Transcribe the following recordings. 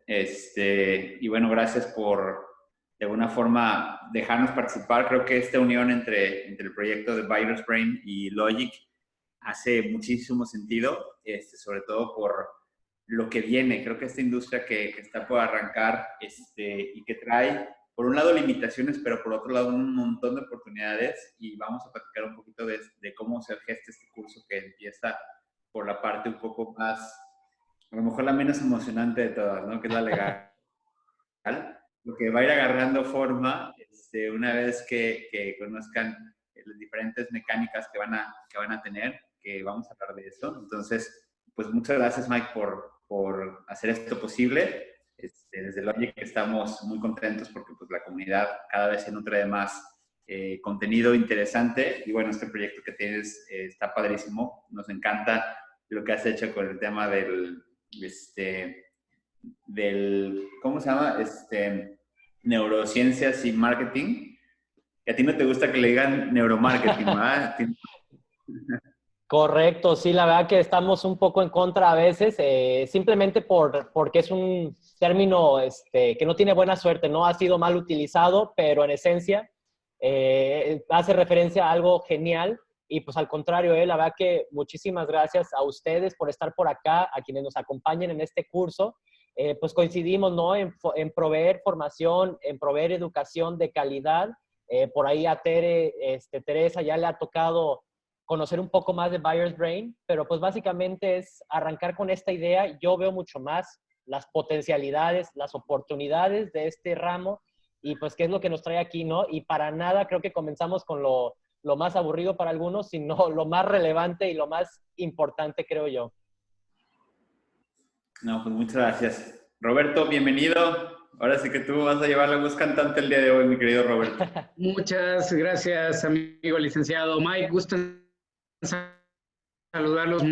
Y bueno, gracias por, de alguna forma, dejarnos participar. Creo que esta unión entre el proyecto de Virus Brain y Logic hace muchísimo sentido, sobre todo por lo que viene. Creo que esta industria que está por arrancar y que trae, por un lado, limitaciones, pero por otro lado, un montón de oportunidades. Y vamos a platicar un poquito de cómo se gesta este curso que empieza por la parte un poco más, a lo mejor la menos emocionante de todas, ¿no? Que es la legal. Lo que va a ir agarrando forma una vez que conozcan las diferentes mecánicas que van a tener, que vamos a hablar de eso. Entonces, pues muchas gracias, Mike, por hacer esto posible. Desde Logic estamos muy contentos porque pues, la comunidad cada vez se nutre de más contenido interesante. Y bueno, este proyecto que tienes está padrísimo. Nos encanta lo que has hecho con el tema del ¿cómo se llama? Neurociencias y marketing. Que a ti no te gusta que le digan neuromarketing, ¿verdad? Correcto, sí, la verdad que estamos un poco en contra a veces, simplemente porque es un término que no tiene buena suerte, no ha sido mal utilizado, pero en esencia hace referencia a algo genial y pues al contrario, la verdad que muchísimas gracias a ustedes por estar por acá, a quienes nos acompañen en este curso. Pues coincidimos, ¿no? En proveer formación, en proveer educación de calidad. Por ahí a Teresa ya le ha tocado conocer un poco más de Buyer's Brain, pero pues básicamente es arrancar con esta idea. Yo veo mucho más las potencialidades, las oportunidades de este ramo y pues qué es lo que nos trae aquí, ¿no? Y para nada creo que comenzamos con lo más aburrido para algunos, sino lo más relevante y lo más importante, creo yo. No, pues muchas gracias. Roberto, bienvenido. Ahora sí que tú vas a llevar la voz cantante el día de hoy, mi querido Roberto. Muchas gracias, amigo licenciado Mike. Gusto en saludarlos.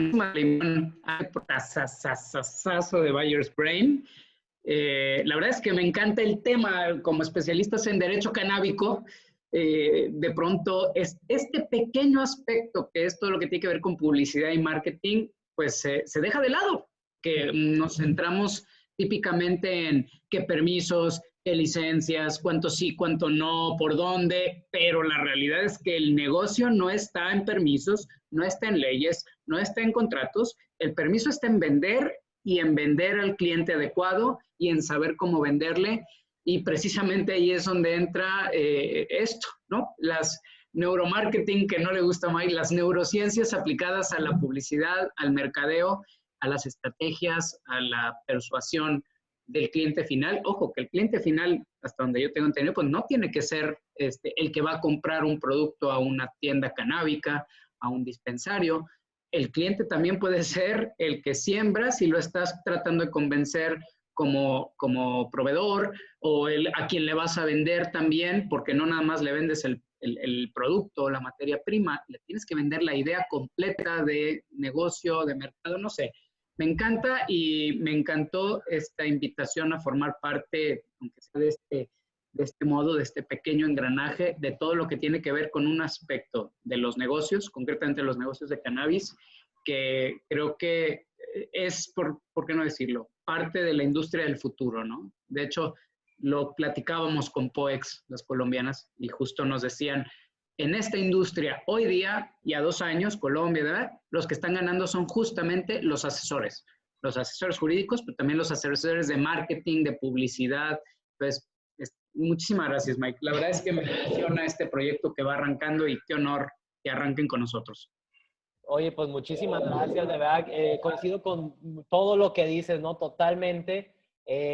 Sasazo de Buyer's Brain. La verdad es que me encanta el tema. Como especialistas en derecho canábico, de pronto es este pequeño aspecto que es todo lo que tiene que ver con publicidad y marketing, pues se deja de lado, que nos centramos típicamente en qué permisos, qué licencias, cuánto sí, cuánto no, por dónde, pero la realidad es que el negocio no está en permisos, no está en leyes, no está en contratos, el permiso está en vender y en vender al cliente adecuado y en saber cómo venderle. Y precisamente ahí es donde entra esto, ¿no? Las neuromarketing, que no le gusta más, las neurociencias aplicadas a la publicidad, al mercadeo, a las estrategias, a la persuasión del cliente final. Ojo, que el cliente final, hasta donde yo tengo entendido, pues no tiene que ser el que va a comprar un producto a una tienda canábica, a un dispensario. El cliente también puede ser el que siembra si lo estás tratando de convencer como proveedor o a quien le vas a vender también, porque no nada más le vendes el producto, la materia prima, le tienes que vender la idea completa de negocio, de mercado, no sé. Me encanta y me encantó esta invitación a formar parte, aunque sea de este modo, de este pequeño engranaje, de todo lo que tiene que ver con un aspecto de los negocios, concretamente los negocios de cannabis, que creo que es, ¿por qué no decirlo?, parte de la industria del futuro, ¿no? De hecho, lo platicábamos con POEX, las colombianas, y justo nos decían, en esta industria, hoy día y a 2 años, Colombia, ¿verdad? Los que están ganando son justamente los asesores jurídicos, pero también los asesores de marketing, de publicidad. Entonces, muchísimas gracias, Mike. La verdad es que me emociona este proyecto que va arrancando y qué honor que arranquen con nosotros. Oye, pues muchísimas gracias, de verdad, coincido con todo lo que dices, ¿no? Totalmente.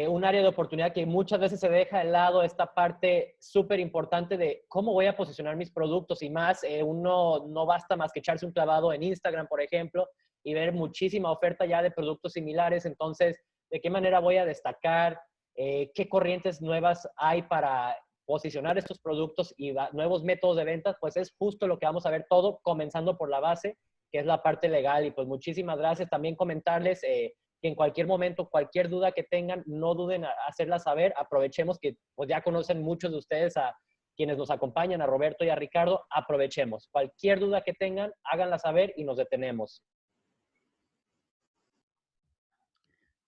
Un área de oportunidad que muchas veces se deja de lado, esta parte súper importante de cómo voy a posicionar mis productos y más, uno no basta más que echarse un clavado en Instagram, por ejemplo, y ver muchísima oferta ya de productos similares. Entonces, ¿de qué manera voy a destacar? ¿Qué corrientes nuevas hay para posicionar estos productos y nuevos métodos de ventas? Pues es justo lo que vamos a ver todo, comenzando por la base, que es la parte legal. Y pues muchísimas gracias. También comentarles que en cualquier momento, cualquier duda que tengan, no duden a hacerla saber. Aprovechemos que pues ya conocen muchos de ustedes a quienes nos acompañan, a Roberto y a Ricardo. Aprovechemos. Cualquier duda que tengan, háganla saber y nos detenemos.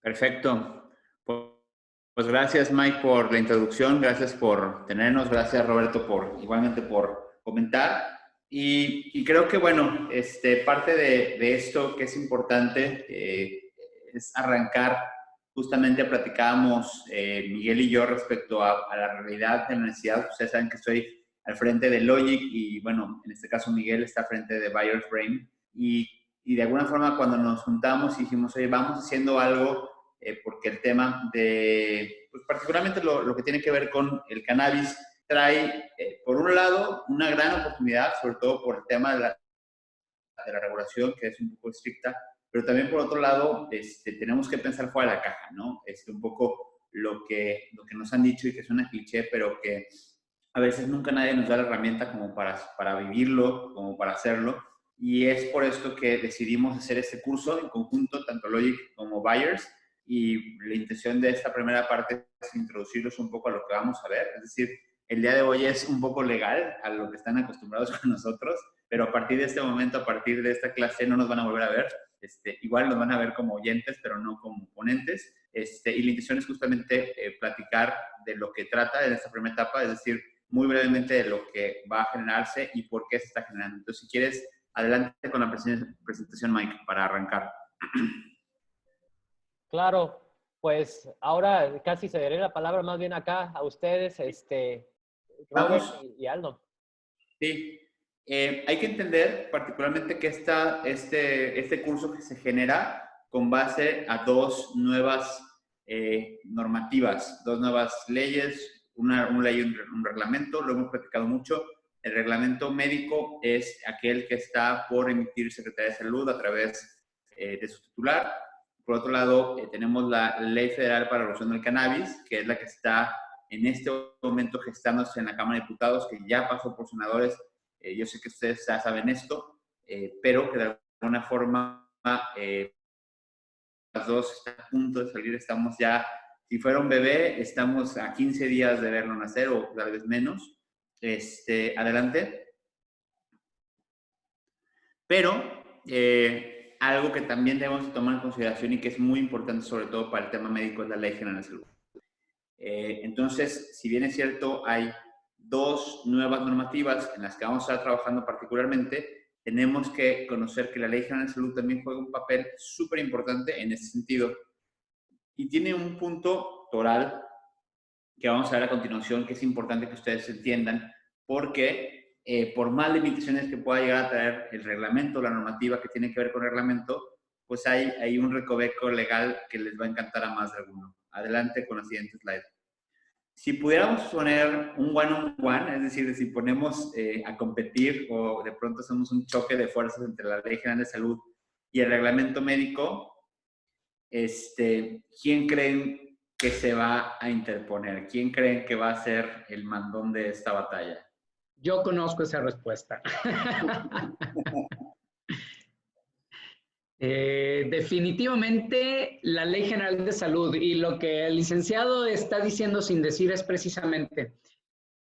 Perfecto. Pues gracias, Mike, por la introducción, gracias por tenernos, gracias, Roberto, igualmente por comentar. Y creo que, bueno, parte de esto que es importante es arrancar. Justamente platicábamos Miguel y yo respecto a la realidad de la universidad. Ustedes saben que estoy al frente de Logic y, bueno, en este caso Miguel está al frente de Buyers Brain. Y de alguna forma cuando nos juntamos y dijimos, oye, vamos haciendo algo, porque el tema de, pues particularmente lo que tiene que ver con el cannabis, trae, por un lado, una gran oportunidad, sobre todo por el tema de la regulación, que es un poco estricta, pero también por otro lado, tenemos que pensar fuera de la caja, ¿no? Un poco lo que nos han dicho y que suena cliché, pero que a veces nunca nadie nos da la herramienta como para vivirlo, como para hacerlo. Y es por esto que decidimos hacer este curso en conjunto, tanto Logic como Buyers. Y la intención de esta primera parte es introducirlos un poco a lo que vamos a ver. Es decir, el día de hoy es un poco legal a lo que están acostumbrados con nosotros, pero a partir de este momento, a partir de esta clase, no nos van a volver a ver. Igual nos van a ver como oyentes, pero no como ponentes. Y la intención es justamente platicar de lo que trata en esta primera etapa, es decir, muy brevemente de lo que va a generarse y por qué se está generando. Entonces, si quieres, adelante con la presentación, Mike, para arrancar. Claro, pues ahora casi cederé la palabra más bien acá a ustedes, Robert y Aldo. Sí, hay que entender particularmente que este curso que se genera con base a dos nuevas normativas, dos nuevas leyes, una ley y un reglamento, lo hemos platicado mucho. El reglamento médico es aquel que está por emitir Secretaría de Salud a través de su titular. Por otro lado, tenemos la Ley Federal para la Regulación del Cannabis, que es la que está en este momento gestándose en la Cámara de Diputados, que ya pasó por senadores. Yo sé que ustedes ya saben esto, pero que de alguna forma las dos están a punto de salir. Estamos ya, si fuera un bebé, estamos a 15 días de verlo nacer o tal vez menos. Adelante. Pero algo que también debemos tomar en consideración y que es muy importante, sobre todo para el tema médico, es la Ley General de Salud. Entonces, si bien es cierto, hay dos nuevas normativas en las que vamos a estar trabajando particularmente, tenemos que conocer que la Ley General de Salud también juega un papel súper importante en ese sentido. Y tiene un punto toral que vamos a ver a continuación, que es importante que ustedes entiendan, porque por más limitaciones que pueda llegar a traer el reglamento, la normativa que tiene que ver con el reglamento, pues hay un recoveco legal que les va a encantar a más de alguno. Adelante con la siguiente slide. Si pudiéramos poner un one-on-one, es decir, si ponemos a competir o de pronto hacemos un choque de fuerzas entre la Ley General de Salud y el reglamento médico, ¿quién creen que se va a interponer? ¿Quién creen que va a ser el mandón de esta batalla? Yo conozco esa respuesta. Definitivamente la Ley General de Salud, y lo que el licenciado está diciendo sin decir es precisamente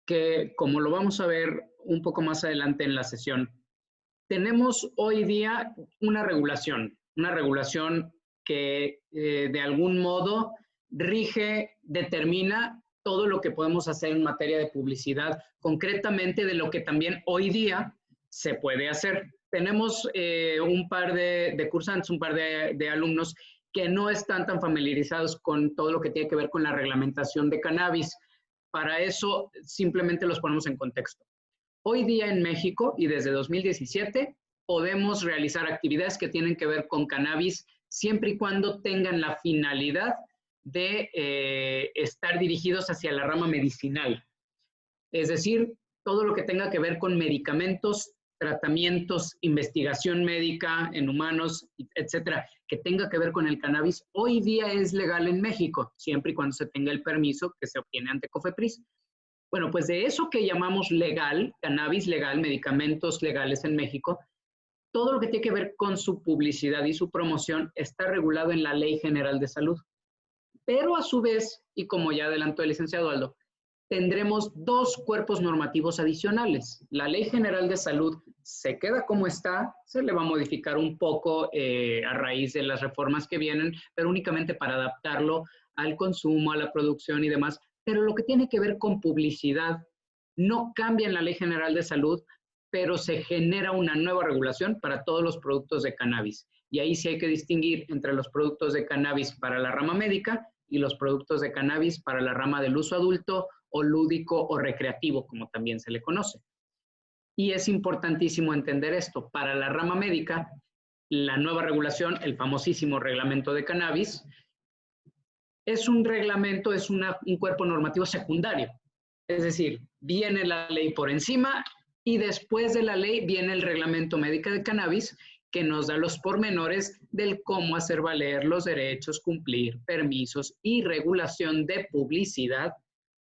que, como lo vamos a ver un poco más adelante en la sesión, tenemos hoy día una regulación que de algún modo rige, determina todo lo que podemos hacer en materia de publicidad, concretamente de lo que también hoy día se puede hacer. Tenemos un par de cursantes, un par de alumnos que no están tan familiarizados con todo lo que tiene que ver con la reglamentación de cannabis. Para eso simplemente los ponemos en contexto. Hoy día en México y desde 2017 podemos realizar actividades que tienen que ver con cannabis siempre y cuando tengan la finalidad de estar dirigidos hacia la rama medicinal. Es decir, todo lo que tenga que ver con medicamentos, tratamientos, investigación médica en humanos, etcétera, que tenga que ver con el cannabis, hoy día es legal en México, siempre y cuando se tenga el permiso que se obtiene ante COFEPRIS. Bueno, pues de eso que llamamos legal, cannabis legal, medicamentos legales en México, todo lo que tiene que ver con su publicidad y su promoción está regulado en la Ley General de Salud. Pero a su vez, y como ya adelantó el licenciado Aldo, tendremos dos cuerpos normativos adicionales. La Ley General de Salud se queda como está, se le va a modificar un poco a raíz de las reformas que vienen, pero únicamente para adaptarlo al consumo, a la producción y demás, pero lo que tiene que ver con publicidad no cambia en la Ley General de Salud, pero se genera una nueva regulación para todos los productos de cannabis. Y ahí sí hay que distinguir entre los productos de cannabis para la rama médica y los productos de cannabis para la rama del uso adulto o lúdico o recreativo, como también se le conoce. Y es importantísimo entender esto. Para la rama médica, la nueva regulación, el famosísimo reglamento de cannabis, es un reglamento, es un cuerpo normativo secundario. Es decir, viene la ley por encima y después de la ley viene el reglamento médico de cannabis que nos da los pormenores del cómo hacer valer los derechos, cumplir permisos y regulación de publicidad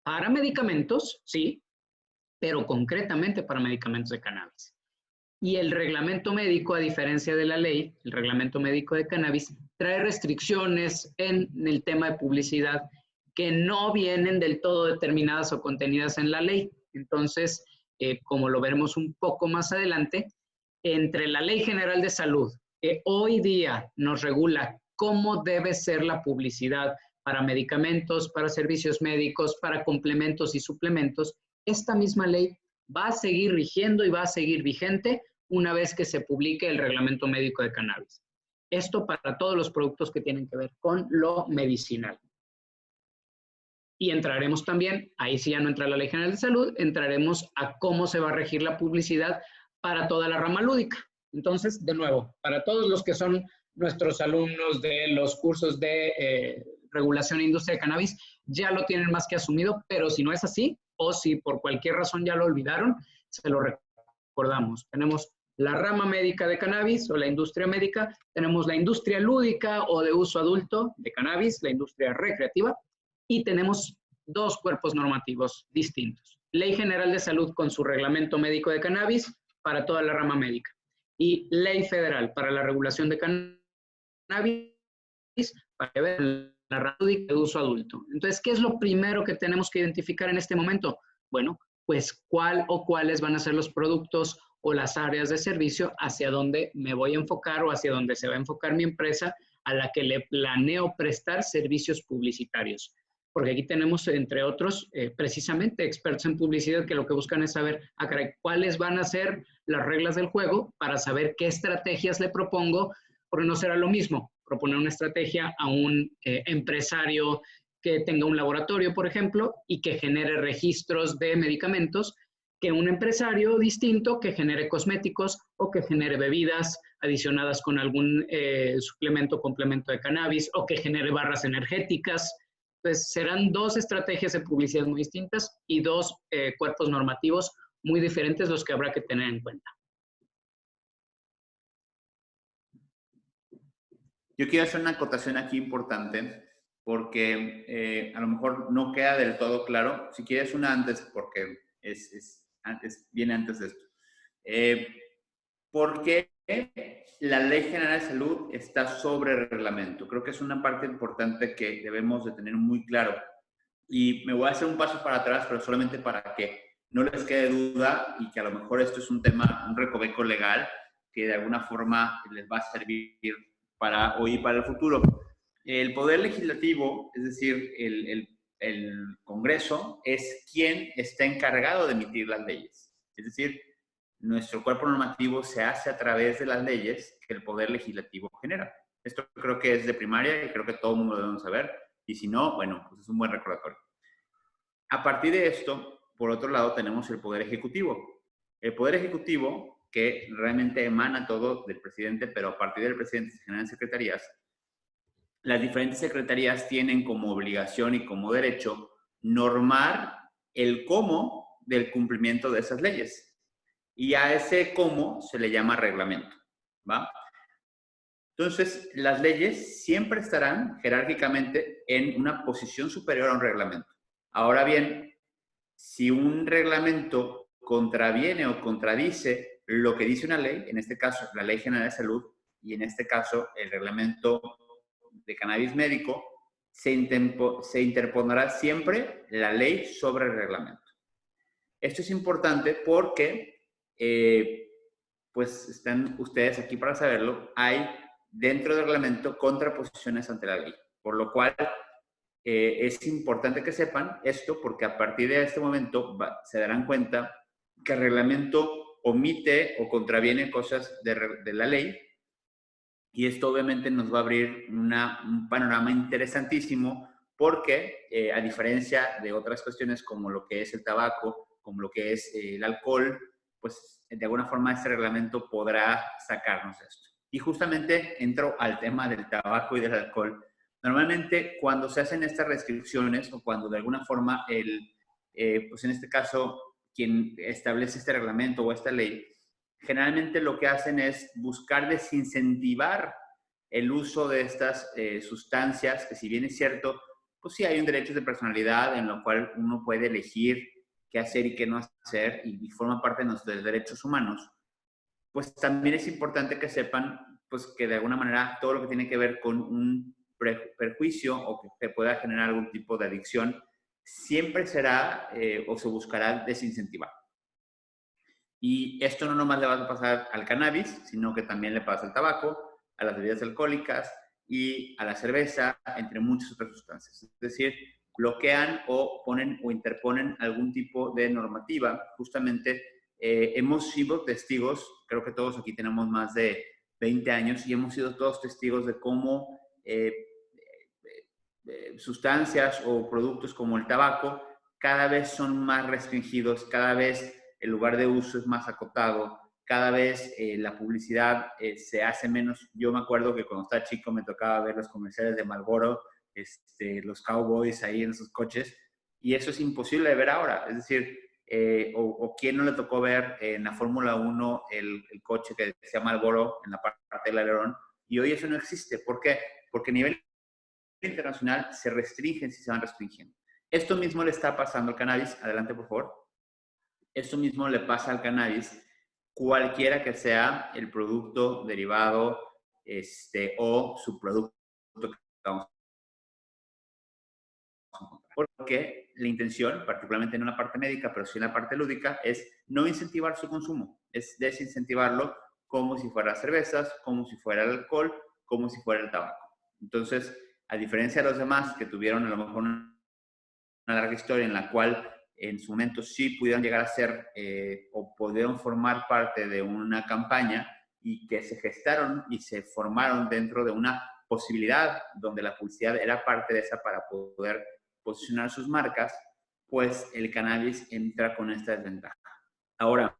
para medicamentos, sí, pero concretamente para medicamentos de cannabis. Y el reglamento médico, a diferencia de la ley, el reglamento médico de cannabis, trae restricciones en el tema de publicidad que no vienen del todo determinadas o contenidas en la ley. Entonces, como lo veremos un poco más adelante, entre la Ley General de Salud, que hoy día nos regula cómo debe ser la publicidad para medicamentos, para servicios médicos, para complementos y suplementos, esta misma ley va a seguir rigiendo y va a seguir vigente una vez que se publique el reglamento médico de cannabis. Esto para todos los productos que tienen que ver con lo medicinal. Y entraremos también, ahí sí ya no entra la Ley General de Salud, entraremos a cómo se va a regir la publicidad para toda la rama lúdica. Entonces, de nuevo, para todos los que son nuestros alumnos de los cursos de regulación e industria de cannabis, ya lo tienen más que asumido, pero si no es así, o si por cualquier razón ya lo olvidaron, se lo recordamos. Tenemos la rama médica de cannabis o la industria médica, tenemos la industria lúdica o de uso adulto de cannabis, la industria recreativa, y tenemos dos cuerpos normativos distintos. Ley General de Salud con su reglamento médico de cannabis para toda la rama médica y Ley Federal para la regulación de cannabis para la rama de uso adulto. Entonces, ¿qué es lo primero que tenemos que identificar en este momento? Bueno, pues cuál o cuáles van a ser los productos o las áreas de servicio hacia donde me voy a enfocar o hacia donde se va a enfocar mi empresa a la que le planeo prestar servicios publicitarios. Porque aquí tenemos, entre otros, precisamente expertos en publicidad que lo que buscan es saber cuáles van a ser las reglas del juego para saber qué estrategias le propongo, porque no será lo mismo proponer una estrategia a un empresario que tenga un laboratorio, por ejemplo, y que genere registros de medicamentos, que un empresario distinto que genere cosméticos o que genere bebidas adicionadas con algún suplemento o complemento de cannabis o que genere barras energéticas. Pues serán dos estrategias de publicidad muy distintas y dos cuerpos normativos muy diferentes los que habrá que tener en cuenta. Yo quiero hacer una acotación aquí importante porque a lo mejor no queda del todo claro. Si quieres una antes, porque viene antes de esto. ¿Por qué la Ley General de Salud está sobre reglamento? Creo que es una parte importante que debemos de tener muy claro. Y me voy a hacer un paso para atrás, pero solamente para que no les quede duda y que a lo mejor esto es un tema, un recoveco legal que de alguna forma les va a servir para hoy y para el futuro. El Poder Legislativo, es decir, el Congreso, es quien está encargado de emitir las leyes. Es decir, nuestro cuerpo normativo se hace a través de las leyes que el Poder Legislativo genera. Esto creo que es de primaria y creo que todo el mundo lo debe saber. Y si no, bueno, pues es un buen recordatorio. A partir de esto, por otro lado, tenemos el Poder Ejecutivo. El Poder Ejecutivo, que realmente emana todo del presidente, pero a partir del presidente se generan secretarías. Las diferentes secretarías tienen como obligación y como derecho normar el cómo del cumplimiento de esas leyes. Y a ese cómo se le llama reglamento, ¿va? Entonces, las leyes siempre estarán jerárquicamente en una posición superior a un reglamento. Ahora bien, si un reglamento contraviene o contradice lo que dice una ley, en este caso la Ley General de Salud y en este caso el reglamento de cannabis médico, se interpondrá siempre la ley sobre el reglamento. Esto es importante porque, pues están ustedes aquí para saberlo, hay dentro del reglamento contraposiciones ante la ley, por lo cual es importante que sepan esto porque a partir de este momento se darán cuenta que el reglamento omite o contraviene cosas de la ley, y esto obviamente nos va a abrir un panorama interesantísimo porque, a diferencia de otras cuestiones como lo que es el tabaco, como lo que es el alcohol, pues de alguna forma este reglamento podrá sacarnos esto. Y justamente entro al tema del tabaco y del alcohol. Normalmente cuando se hacen estas restricciones o cuando de alguna forma pues en este caso quien establece este reglamento o esta ley, generalmente lo que hacen es buscar desincentivar el uso de estas sustancias, que si bien es cierto, pues sí hay un derecho de personalidad en lo cual uno puede elegir qué hacer y qué no hacer y forma parte de nuestros derechos humanos, pues también es importante que sepan pues que de alguna manera todo lo que tiene que ver con un perjuicio o que pueda generar algún tipo de adicción siempre será o se buscará desincentivar. Y esto no nomás le va a pasar al cannabis, sino que también le pasa al tabaco, a las bebidas alcohólicas y a la cerveza, entre muchas otras sustancias. Es decir, bloquean o ponen o interponen algún tipo de normativa. Justamente hemos sido testigos, creo que todos aquí tenemos más de 20 años y hemos sido todos testigos de cómo sustancias o productos como el tabaco cada vez son más restringidos, cada vez el lugar de uso es más acotado, cada vez la publicidad se hace menos. Yo me acuerdo que cuando estaba chico me tocaba ver los comerciales de Marlboro, los cowboys ahí en sus coches, y eso es imposible de ver ahora. Es decir, o quién no le tocó ver en la Fórmula 1 el coche que decía Marlboro en la parte del alerón, y hoy eso no existe. ¿Por qué? Porque a nivel internacional se restringen si se van restringiendo. Esto mismo le está pasando al cannabis. Adelante, por favor. Esto mismo le pasa al cannabis, cualquiera que sea el producto derivado o subproducto que vamos a encontrar. Porque la intención, particularmente en una parte médica, pero sí en la parte lúdica, es no incentivar su consumo, es desincentivarlo como si fuera cervezas, como si fuera el alcohol, como si fuera el tabaco. Entonces, a diferencia de los demás que tuvieron a lo mejor una larga historia en la cual en su momento sí pudieron llegar a ser o pudieron formar parte de una campaña y que se gestaron y se formaron dentro de una posibilidad donde la publicidad era parte de esa para poder posicionar sus marcas, pues el cannabis entra con esta desventaja. Ahora,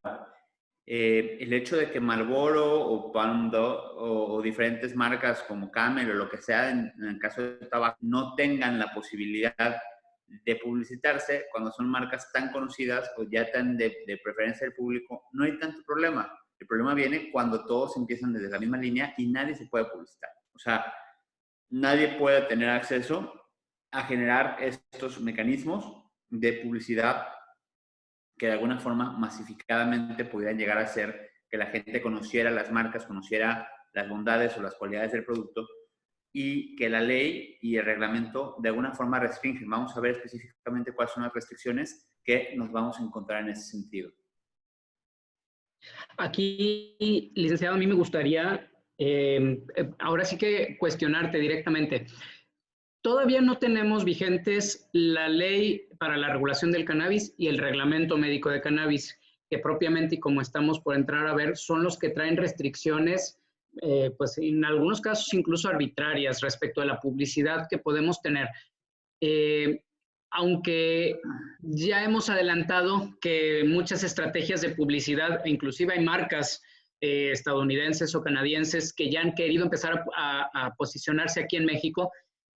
el hecho de que Marlboro o Pando o diferentes marcas como Camel o lo que sea en el caso de tabaco no tengan la posibilidad de publicitarse cuando son marcas tan conocidas o ya tan de preferencia del público, no hay tanto problema. El problema viene cuando todos empiezan desde la misma línea y nadie se puede publicitar. O sea, nadie puede tener acceso a generar estos mecanismos de publicidad que de alguna forma masificadamente pudieran llegar a ser que la gente conociera las marcas, conociera las bondades o las cualidades del producto y que la ley y el reglamento de alguna forma restringen. Vamos a ver específicamente cuáles son las restricciones que nos vamos a encontrar en ese sentido. Aquí, licenciado, a mí me gustaría ahora sí que cuestionarte directamente. Todavía no tenemos vigentes la ley para la regulación del cannabis y el reglamento médico de cannabis, que propiamente, y como estamos por entrar a ver, son los que traen restricciones, pues en algunos casos incluso arbitrarias respecto a la publicidad que podemos tener. Aunque ya hemos adelantado que muchas estrategias de publicidad, inclusive hay marcas estadounidenses o canadienses que ya han querido empezar a posicionarse aquí en México,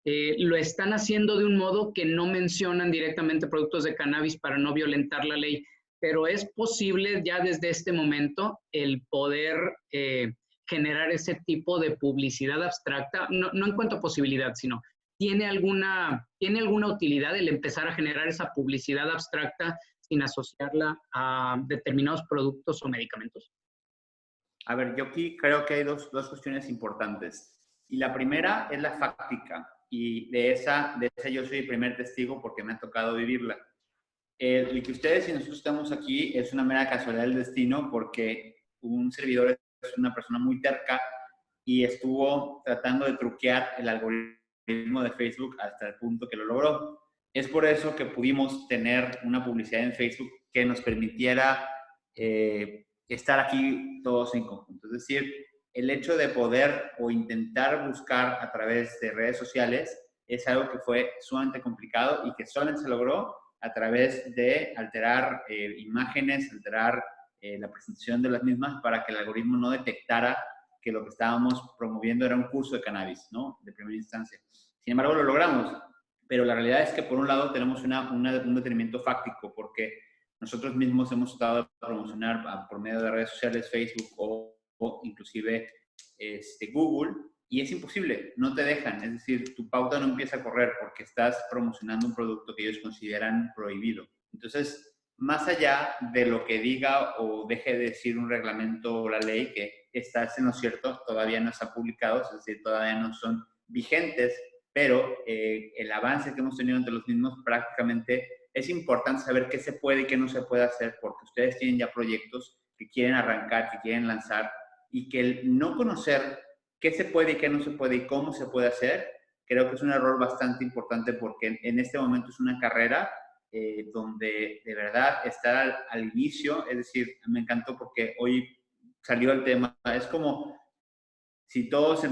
lo están haciendo de un modo que no mencionan directamente productos de cannabis para no violentar la ley, pero es posible ya desde este momento el poder generar ese tipo de publicidad abstracta, no en cuanto a posibilidad, sino ¿tiene alguna utilidad el empezar a generar esa publicidad abstracta sin asociarla a determinados productos o medicamentos? A ver, yo aquí creo que hay dos cuestiones importantes. Y la primera es la fáctica. Y de esa yo soy el primer testigo porque me ha tocado vivirla. El que ustedes y nosotros estamos aquí es una mera casualidad del destino porque un servidor es una persona muy terca y estuvo tratando de truquear el algoritmo algoritmo de Facebook hasta el punto que lo logró. Es por eso que pudimos tener una publicidad en Facebook que nos permitiera estar aquí todos en conjunto. Es decir, el hecho de poder o intentar buscar a través de redes sociales es algo que fue sumamente complicado y que solamente se logró a través de alterar imágenes, alterar la presentación de las mismas para que el algoritmo no detectara que lo que estábamos promoviendo era un curso de cannabis, ¿no? De primera instancia. Sin embargo, lo logramos. Pero la realidad es que, por un lado, tenemos un detenimiento fáctico, porque nosotros mismos hemos tratado de promocionar por medio de redes sociales, Facebook o inclusive Google, y es imposible, no te dejan. Es decir, tu pauta no empieza a correr porque estás promocionando un producto que ellos consideran prohibido. Entonces, más allá de lo que diga o deje de decir un reglamento o la ley, que está en lo cierto, todavía no está publicado, es decir, todavía no son vigentes, pero el avance que hemos tenido entre los mismos prácticamente es importante saber qué se puede y qué no se puede hacer, porque ustedes tienen ya proyectos que quieren arrancar, que quieren lanzar, y que el no conocer qué se puede y qué no se puede y cómo se puede hacer, creo que es un error bastante importante, porque en este momento es una carrera donde de verdad estar al inicio, es decir, me encantó porque hoy salió el tema, es como si todos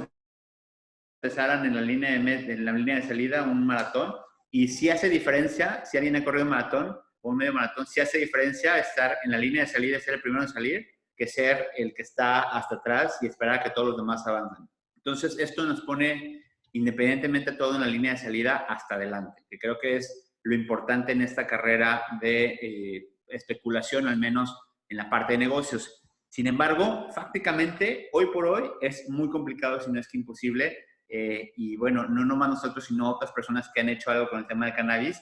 empezaran en la línea de salida un maratón, y si hace diferencia, si alguien ha corrido un maratón o un medio maratón, si hace diferencia estar en la línea de salida y ser el primero en salir, que ser el que está hasta atrás y esperar a que todos los demás avancen. Entonces, esto nos pone independientemente todo en la línea de salida hasta adelante, que creo que es lo importante en esta carrera de especulación, al menos en la parte de negocios. Sin embargo, fácticamente, hoy por hoy, es muy complicado, si no es que imposible, y bueno, no nomás nosotros, sino otras personas que han hecho algo con el tema del cannabis,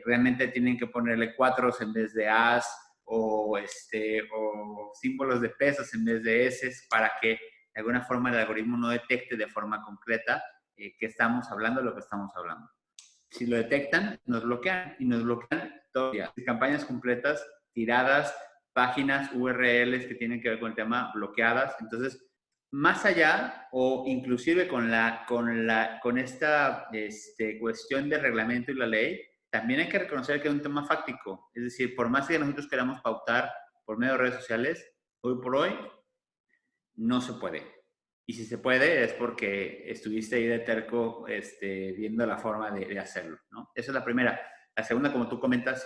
realmente tienen que ponerle cuatros en vez de as, o símbolos de pesos en vez de eses, para que de alguna forma el algoritmo no detecte de forma concreta que estamos hablando de lo que estamos hablando. Si lo detectan, nos bloquean, y nos bloquean todavía. Campañas completas, tiradas, páginas, URLs que tienen que ver con el tema, bloqueadas. Entonces, más allá, o inclusive con esta cuestión de reglamento y la ley, también hay que reconocer que es un tema fáctico. Es decir, por más que nosotros queramos pautar por medio de redes sociales, hoy por hoy no se puede. Y si se puede es porque estuviste ahí de terco viendo la forma de hacerlo, ¿no? Esa es la primera. La segunda, como tú comentas,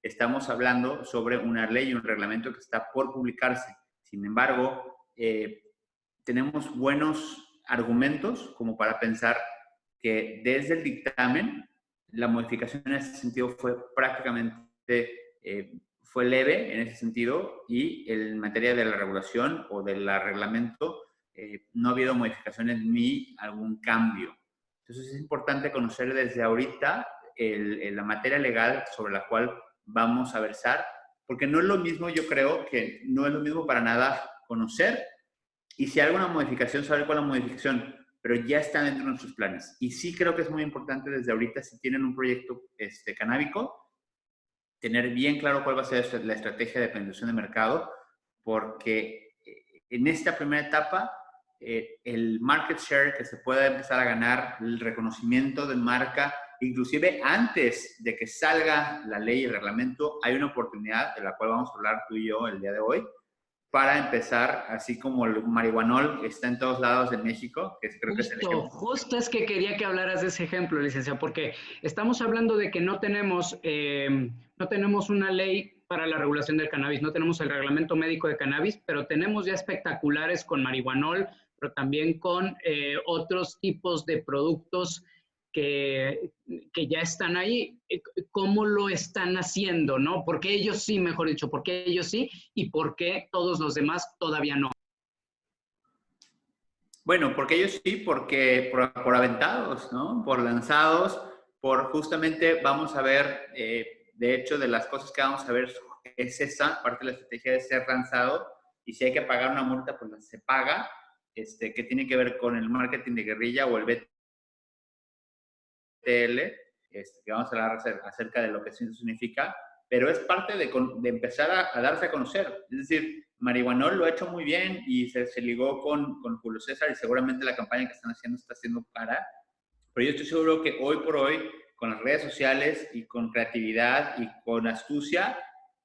estamos hablando sobre una ley y un reglamento que está por publicarse. Sin embargo, tenemos buenos argumentos como para pensar que desde el dictamen la modificación en ese sentido fue prácticamente, fue leve en ese sentido, y en materia de la regulación o del reglamento no ha habido modificaciones ni algún cambio. Entonces es importante conocer desde ahorita la materia legal sobre la cual vamos a versar, porque no es lo mismo, yo creo que no es lo mismo para nada conocer, y si hay alguna modificación, saber cuál es la modificación, pero ya está dentro de nuestros planes. Y sí creo que es muy importante desde ahorita, si tienen un proyecto canábico, tener bien claro cuál va a ser la estrategia de penetración de mercado, porque en esta primera etapa, el market share que se pueda empezar a ganar, el reconocimiento de marca, inclusive antes de que salga la ley y el reglamento, hay una oportunidad de la cual vamos a hablar tú y yo el día de hoy, para empezar, así como el marihuanol está en todos lados de México, que creo que es el ejemplo. Justo es que quería que hablaras de ese ejemplo, licenciado, porque estamos hablando de que no tenemos una ley para la regulación del cannabis, no tenemos el reglamento médico de cannabis, pero tenemos ya espectaculares con marihuanol, pero también con otros tipos de productos que ya están ahí. ¿Cómo lo están haciendo, no? ¿Por qué ellos sí, mejor dicho, por qué ellos sí y por qué todos los demás todavía no? Bueno, porque ellos sí, porque por aventados, ¿no? Por lanzados, por justamente vamos a ver, de hecho, de las cosas que vamos a ver es esa parte de la estrategia de ser lanzado, y si hay que pagar una multa, pues se paga, que tiene que ver con el marketing de guerrilla o el BTL, que vamos a hablar acerca de lo que eso significa, pero es parte de empezar a darse a conocer. Es decir, marihuanol lo ha hecho muy bien y se ligó con Julio César, y seguramente la campaña que están haciendo está haciendo para Pero yo estoy seguro que hoy por hoy, con las redes sociales y con creatividad y con astucia,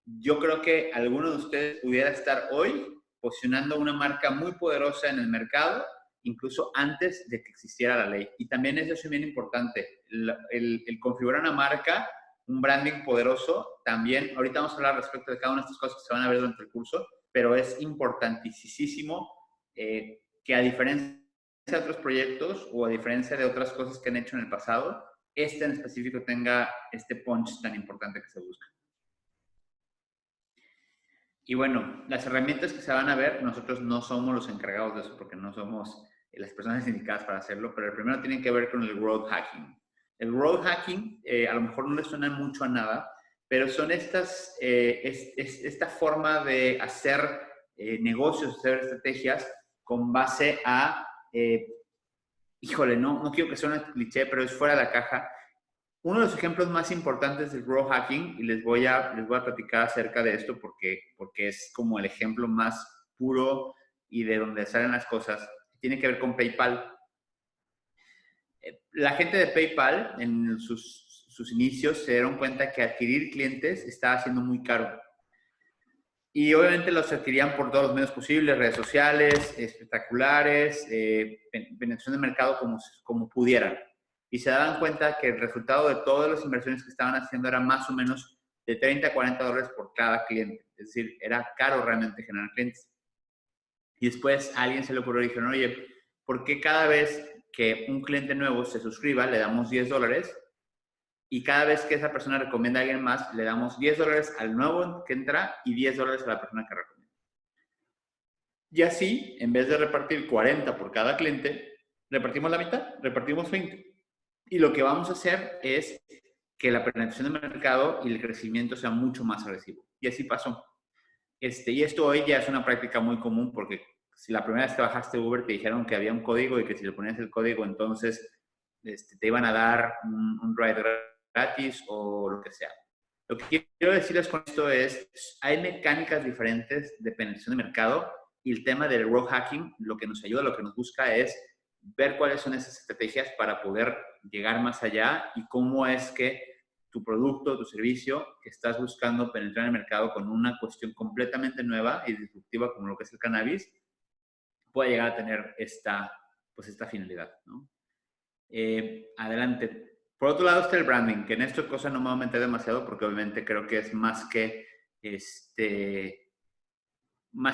yo creo que alguno de ustedes pudiera estar hoy posicionando una marca muy poderosa en el mercado, incluso antes de que existiera la ley. Y también eso es bien importante, el configurar una marca, un branding poderoso, también, ahorita vamos a hablar respecto de cada una de estas cosas que se van a ver durante el curso, pero es importantísimo que a diferencia de otros proyectos o a diferencia de otras cosas que han hecho en el pasado, este en específico tenga este punch tan importante que se busca. Y bueno, las herramientas que se van a ver, nosotros no somos los encargados de eso porque no somos las personas indicadas para hacerlo, pero el primero tiene que ver con el growth hacking. El growth hacking a lo mejor no le suena mucho a nada, pero son esta forma de hacer negocios, hacer estrategias con base a, híjole, no quiero que suene cliché, pero es fuera de la caja. Uno de los ejemplos más importantes del growth hacking, y les voy a platicar acerca de esto porque es como el ejemplo más puro y de donde salen las cosas, tiene que ver con PayPal. La gente de PayPal en sus inicios se dieron cuenta que adquirir clientes estaba siendo muy caro. Y obviamente los adquirían por todos los medios posibles, redes sociales, espectaculares, penetración de mercado como pudieran. Y se daban cuenta que el resultado de todas las inversiones que estaban haciendo era más o menos de 30 a 40 dólares por cada cliente. Es decir, era caro realmente generar clientes. Y después a alguien se le ocurrió y dijeron, oye, ¿por qué cada vez que un cliente nuevo se suscriba le damos 10 dólares? Y cada vez que esa persona recomienda a alguien más, le damos 10 dólares al nuevo que entra y 10 dólares a la persona que recomienda. Y así, en vez de repartir 40 por cada cliente, repartimos la mitad, repartimos 20. Y lo que vamos a hacer es que la penetración de mercado y el crecimiento sea mucho más agresivo. Y así pasó. Y esto hoy ya es una práctica muy común porque si la primera vez que bajaste Uber te dijeron que había un código y que si le ponías el código entonces te iban a dar un ride gratis o lo que sea. Lo que quiero decirles con esto es, hay mecánicas diferentes de penetración de mercado y el tema del growth hacking lo que nos ayuda, lo que nos busca es ver cuáles son esas estrategias para poder llegar más allá y cómo es que tu producto, tu servicio que estás buscando penetrar en el mercado con una cuestión completamente nueva y disruptiva como lo que es el cannabis, puede llegar a tener esta finalidad, ¿no? Adelante. Por otro lado está el branding, que en esta cosa no me voy a meter demasiado porque obviamente creo que es más que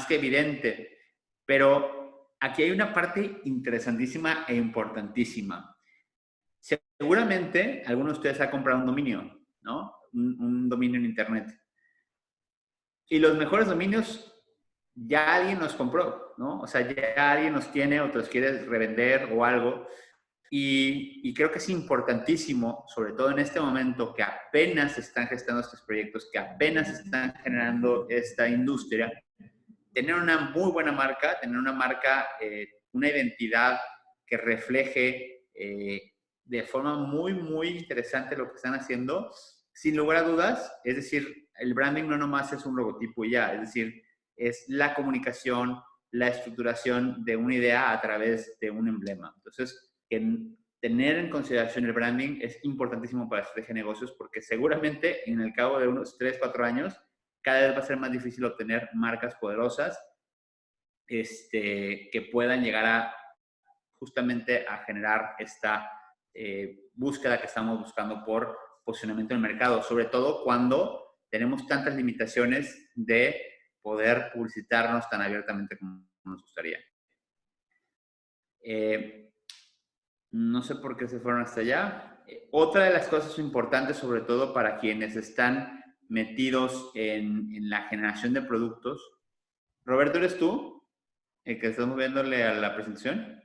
evidente, pero aquí hay una parte interesantísima e importantísima. Seguramente alguno de ustedes ha comprado un dominio, ¿no? Un dominio en internet. Y los mejores dominios ya alguien los compró, ¿no? O sea, ya alguien los tiene o te los quiere revender o algo. Y creo que es importantísimo, sobre todo en este momento que apenas se están gestando estos proyectos, que apenas se están generando esta industria, tener una muy buena marca, tener una marca, una identidad que refleje de forma muy, muy interesante lo que están haciendo, sin lugar a dudas. Es decir, el branding no nomás es un logotipo y ya, es decir, es la comunicación, la estructuración de una idea a través de un emblema. Entonces, tener en consideración el branding es importantísimo para la estrategia de negocios porque seguramente en el cabo de unos 3, 4 años cada vez va a ser más difícil obtener marcas poderosas que puedan llegar justamente a generar esta búsqueda que estamos buscando por posicionamiento en el mercado, sobre todo cuando tenemos tantas limitaciones de poder publicitarnos tan abiertamente como nos gustaría. No sé por qué se fueron hasta allá. Otra de las cosas importantes, sobre todo para quienes están metidos en la generación de productos. Roberto, ¿eres tú el que estás moviéndole a la presentación?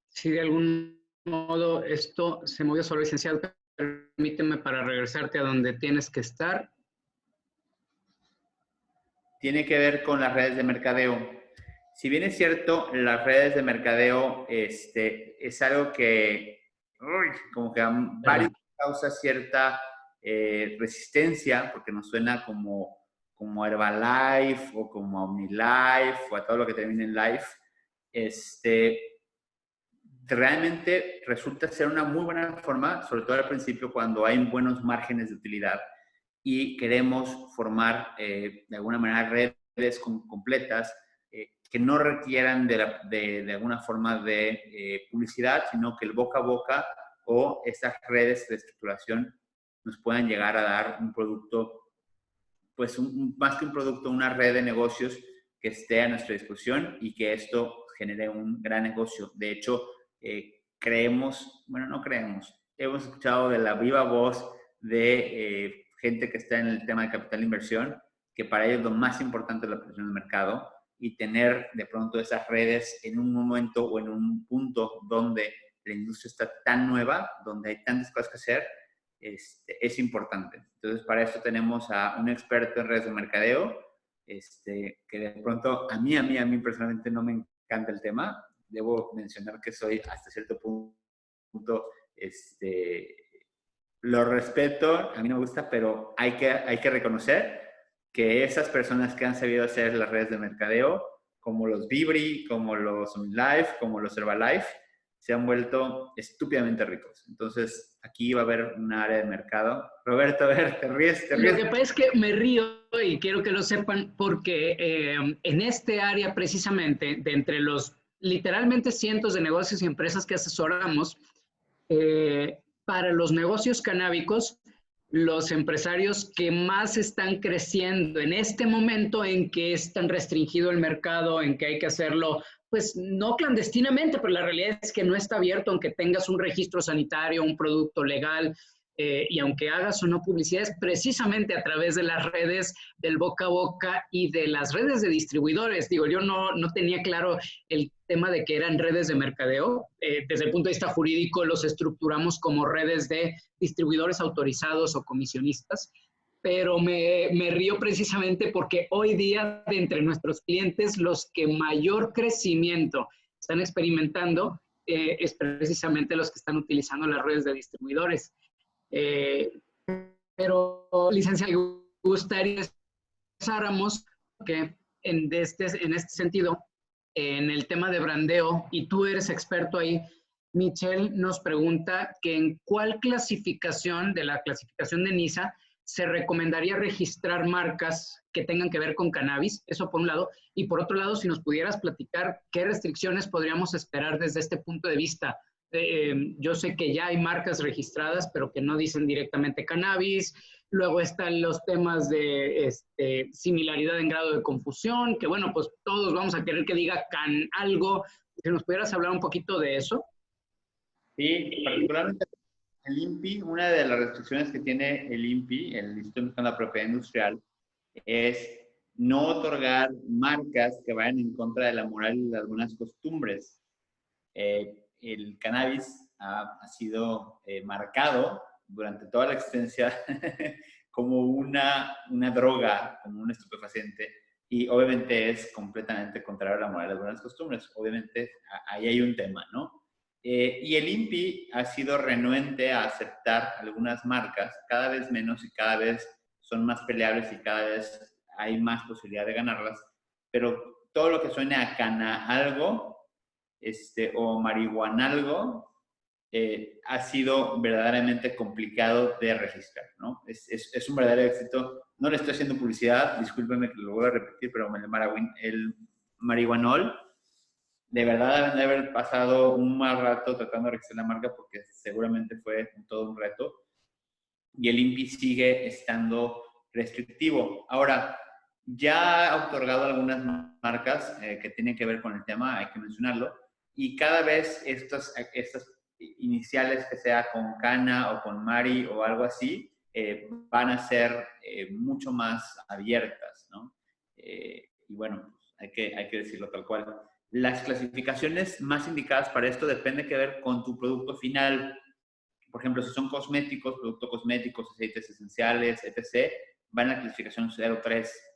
Sí, de algún modo esto se movió solo, licenciado. Permíteme para regresarte a donde tienes que estar. Tiene que ver con las redes de mercadeo. Si bien es cierto, las redes de mercadeo es algo que como que a varios causa cierta resistencia, porque nos suena como Herbalife o como OmniLife o a todo lo que termine en Life. realmente resulta ser una muy buena forma, sobre todo al principio cuando hay buenos márgenes de utilidad y queremos formar de alguna manera redes completas que no requieran de alguna forma de publicidad, sino que el boca a boca o estas redes de estructuración nos puedan llegar a dar un producto, pues más que un producto, una red de negocios que esté a nuestra disposición y que esto genere un gran negocio. De hecho, creemos, bueno, no creemos, hemos escuchado de la viva voz de gente que está en el tema de capital de inversión, que para ellos lo más importante es la presión del mercado y tener de pronto esas redes en un momento o en un punto donde la industria está tan nueva, donde hay tantas cosas que hacer, es importante. Entonces, para esto tenemos a un experto en redes de mercadeo, que de pronto a mí personalmente no me encanta el tema. Debo mencionar que soy hasta cierto punto, lo respeto, a mí no me gusta, pero hay que reconocer que esas personas que han sabido hacer las redes de mercadeo, como los Vibri, como los OnLive, como los Herbalife, se han vuelto estúpidamente ricos. Entonces, aquí va a haber un área de mercado. Roberto, a ver, te ríes. Lo que pasa es que me río y quiero que lo sepan porque en este área precisamente, de entre los literalmente cientos de negocios y empresas que asesoramos, para los negocios canábicos, los empresarios que más están creciendo en este momento en que es tan restringido el mercado, en que hay que hacerlo, pues no clandestinamente, pero la realidad es que no está abierto, aunque tengas un registro sanitario, un producto legal, y aunque hagas o no publicidad, es precisamente a través de las redes del boca a boca y de las redes de distribuidores. Digo, yo no tenía claro el tema de que eran redes de mercadeo. Desde el punto de vista jurídico los estructuramos como redes de distribuidores autorizados o comisionistas, pero me río precisamente porque hoy día de entre nuestros clientes los que mayor crecimiento están experimentando es precisamente los que están utilizando las redes de distribuidores. Pero, licenciado, me gustaría que en este sentido, en el tema de brandeo, y tú eres experto ahí, Michelle nos pregunta que en cuál clasificación de la clasificación de NISA se recomendaría registrar marcas que tengan que ver con cannabis, eso por un lado, y por otro lado, si nos pudieras platicar qué restricciones podríamos esperar desde este punto de vista. Yo sé que ya hay marcas registradas, pero que no dicen directamente cannabis. Luego están los temas de similaridad en grado de confusión, que bueno, pues todos vamos a querer que diga can algo. Si nos pudieras hablar un poquito de eso. Sí, particularmente el INPI, una de las restricciones que tiene el INPI, el Instituto Mexicano de la Propiedad Industrial, es no otorgar marcas que vayan en contra de la moral y de algunas costumbres. El cannabis ha sido marcado durante toda la existencia como una droga, como un estupefaciente, y obviamente es completamente contrario a la moral y las buenas costumbres. Obviamente ahí hay un tema, ¿no? Y el INPI ha sido renuente a aceptar algunas marcas, cada vez menos y cada vez son más peleables y cada vez hay más posibilidad de ganarlas, pero todo lo que suene a cana algo, o marihuanalgo, ha sido verdaderamente complicado de registrar, ¿no? Es un verdadero éxito. No le estoy haciendo publicidad, discúlpenme que lo voy a repetir, pero el marihuanol, de verdad deben de haber pasado un mal rato tratando de registrar la marca porque seguramente fue todo un reto. Y el INPI sigue estando restrictivo. Ahora, ya ha otorgado algunas marcas que tienen que ver con el tema, hay que mencionarlo, y cada vez estas iniciales, que sea con Cana o con Mari o algo así, van a ser mucho más abiertas, ¿no? Y bueno, hay que decirlo tal cual. Las clasificaciones más indicadas para esto depende que ver con tu producto final. Por ejemplo, si son cosméticos, productos cosméticos, aceites esenciales, etc., van en la clasificación 03.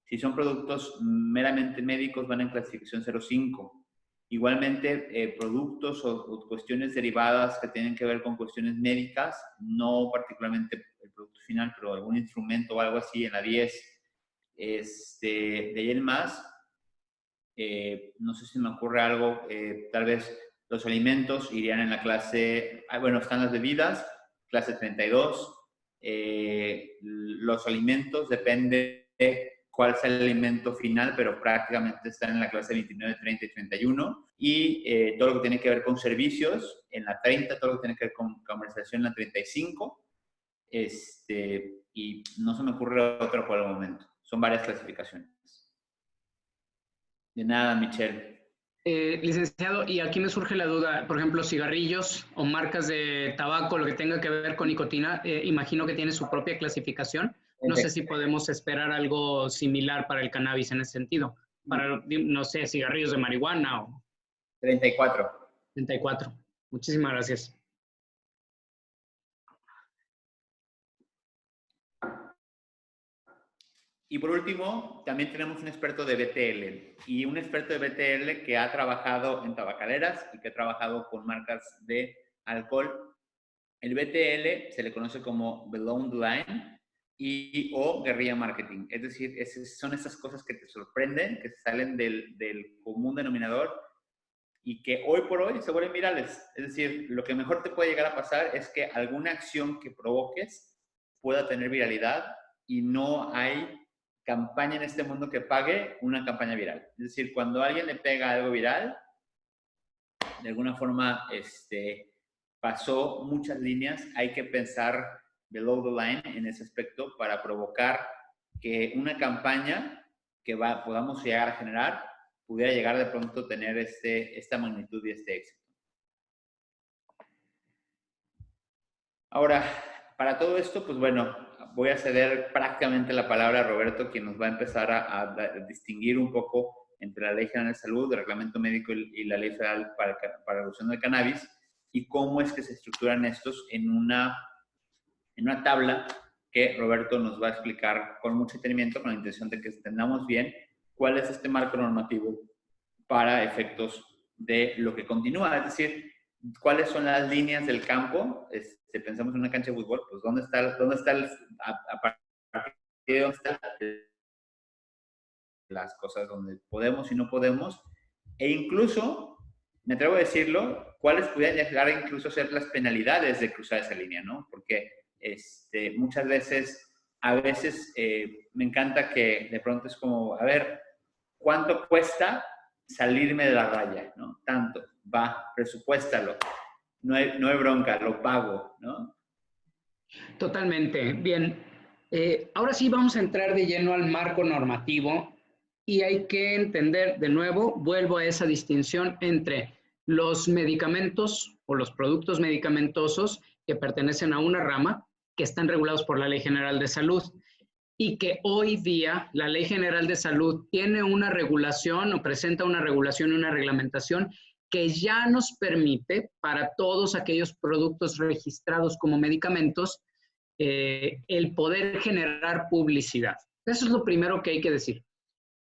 Si son productos meramente médicos, van en clasificación 05. Igualmente, productos o cuestiones derivadas que tienen que ver con cuestiones médicas, no particularmente el producto final, pero algún instrumento o algo así en la 10. De ahí en más, no sé si me ocurre algo, tal vez Los alimentos irían en la clase, bueno, están las bebidas, clase 32. Los alimentos depende de cuál sea el alimento final, pero prácticamente están en la clase 29, 30 y 31. Y todo lo que tiene que ver con servicios en la 30, todo lo que tiene que ver con comercialización en la 35. Y no se me ocurre otro por el momento. Son varias clasificaciones. De nada, Michelle. Licenciado, y aquí me surge la duda, por ejemplo, cigarrillos o marcas de tabaco, lo que tenga que ver con nicotina, imagino que tiene su propia clasificación. No sé si podemos esperar algo similar para el cannabis en ese sentido. Para, no sé, cigarrillos de marihuana o... 34. 34. Muchísimas gracias. Y por último, también tenemos un experto de BTL y un experto de BTL que ha trabajado en tabacaleras y que ha trabajado con marcas de alcohol. El BTL se le conoce como Below the Line o guerrilla marketing. Es decir, son esas cosas que te sorprenden, que salen del común denominador y que hoy por hoy se vuelven virales. Es decir, lo que mejor te puede llegar a pasar es que alguna acción que provoques pueda tener viralidad y no hay campaña en este mundo que pague una campaña viral. Es decir, cuando alguien le pega algo viral, de alguna forma pasó muchas líneas, hay que pensar below the line en ese aspecto para provocar que una campaña que podamos llegar a generar pudiera llegar de pronto a tener esta magnitud y este éxito. Ahora, para todo esto, pues bueno, voy a ceder prácticamente la palabra a Roberto, quien nos va a empezar a distinguir un poco entre la Ley General de Salud, el Reglamento Médico y la Ley Federal para el uso del cannabis, y cómo es que se estructuran estos en una tabla que Roberto nos va a explicar con mucho detenimiento, con la intención de que entendamos bien cuál es este marco normativo para efectos de lo que continúa. Es decir, cuáles son las líneas del campo. Si pensamos en una cancha de fútbol, pues dónde está a partir de dónde están las cosas donde podemos y no podemos, e incluso, me atrevo a decirlo, cuáles pudieran llegar a incluso ser las penalidades de cruzar esa línea, ¿no? Porque muchas veces, me encanta que de pronto es como, a ver, ¿cuánto cuesta salirme de la raya? ¿No? Tanto, va, presupuéstalo. No hay bronca, lo pago, ¿no? Totalmente. Bien. Ahora sí vamos a entrar de lleno al marco normativo y hay que entender, de nuevo, vuelvo a esa distinción entre los medicamentos o los productos medicamentosos que pertenecen a una rama que están regulados por la Ley General de Salud y que hoy día la Ley General de Salud tiene una regulación o presenta una regulación y una reglamentación que ya nos permite para todos aquellos productos registrados como medicamentos el poder generar publicidad. Eso es lo primero que hay que decir.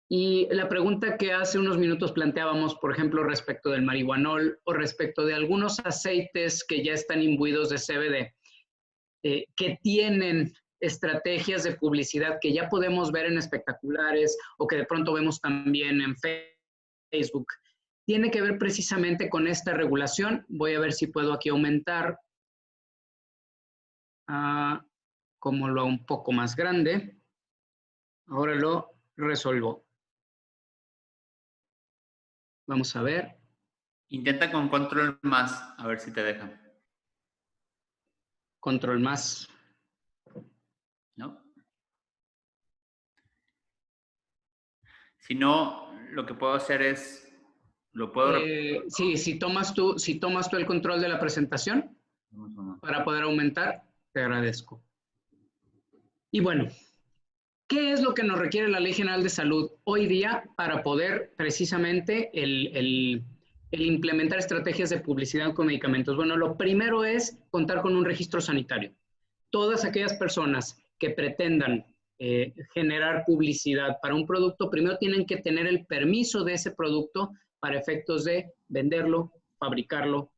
Y la pregunta que hace unos minutos planteábamos, por ejemplo, respecto del marihuanol o respecto de algunos aceites que ya están imbuidos de CBD, que tienen estrategias de publicidad que ya podemos ver en espectaculares o que de pronto vemos también en Facebook, tiene que ver precisamente con esta regulación. Voy a ver si puedo aquí aumentar como lo hago un poco más grande. Ahora lo resuelvo. Vamos a ver. Intenta con control más, a ver si te deja. Control más. ¿No? Si no, lo que puedo hacer es, lo puedo... Sí, si tomas tú el control de la presentación para poder aumentar, te agradezco. Y bueno, ¿qué es lo que nos requiere la Ley General de Salud hoy día para poder precisamente el implementar estrategias de publicidad con medicamentos? Bueno, lo primero es contar con un registro sanitario. Todas aquellas personas que pretendan generar publicidad para un producto, primero tienen que tener el permiso de ese producto para efectos de venderlo, fabricarlo,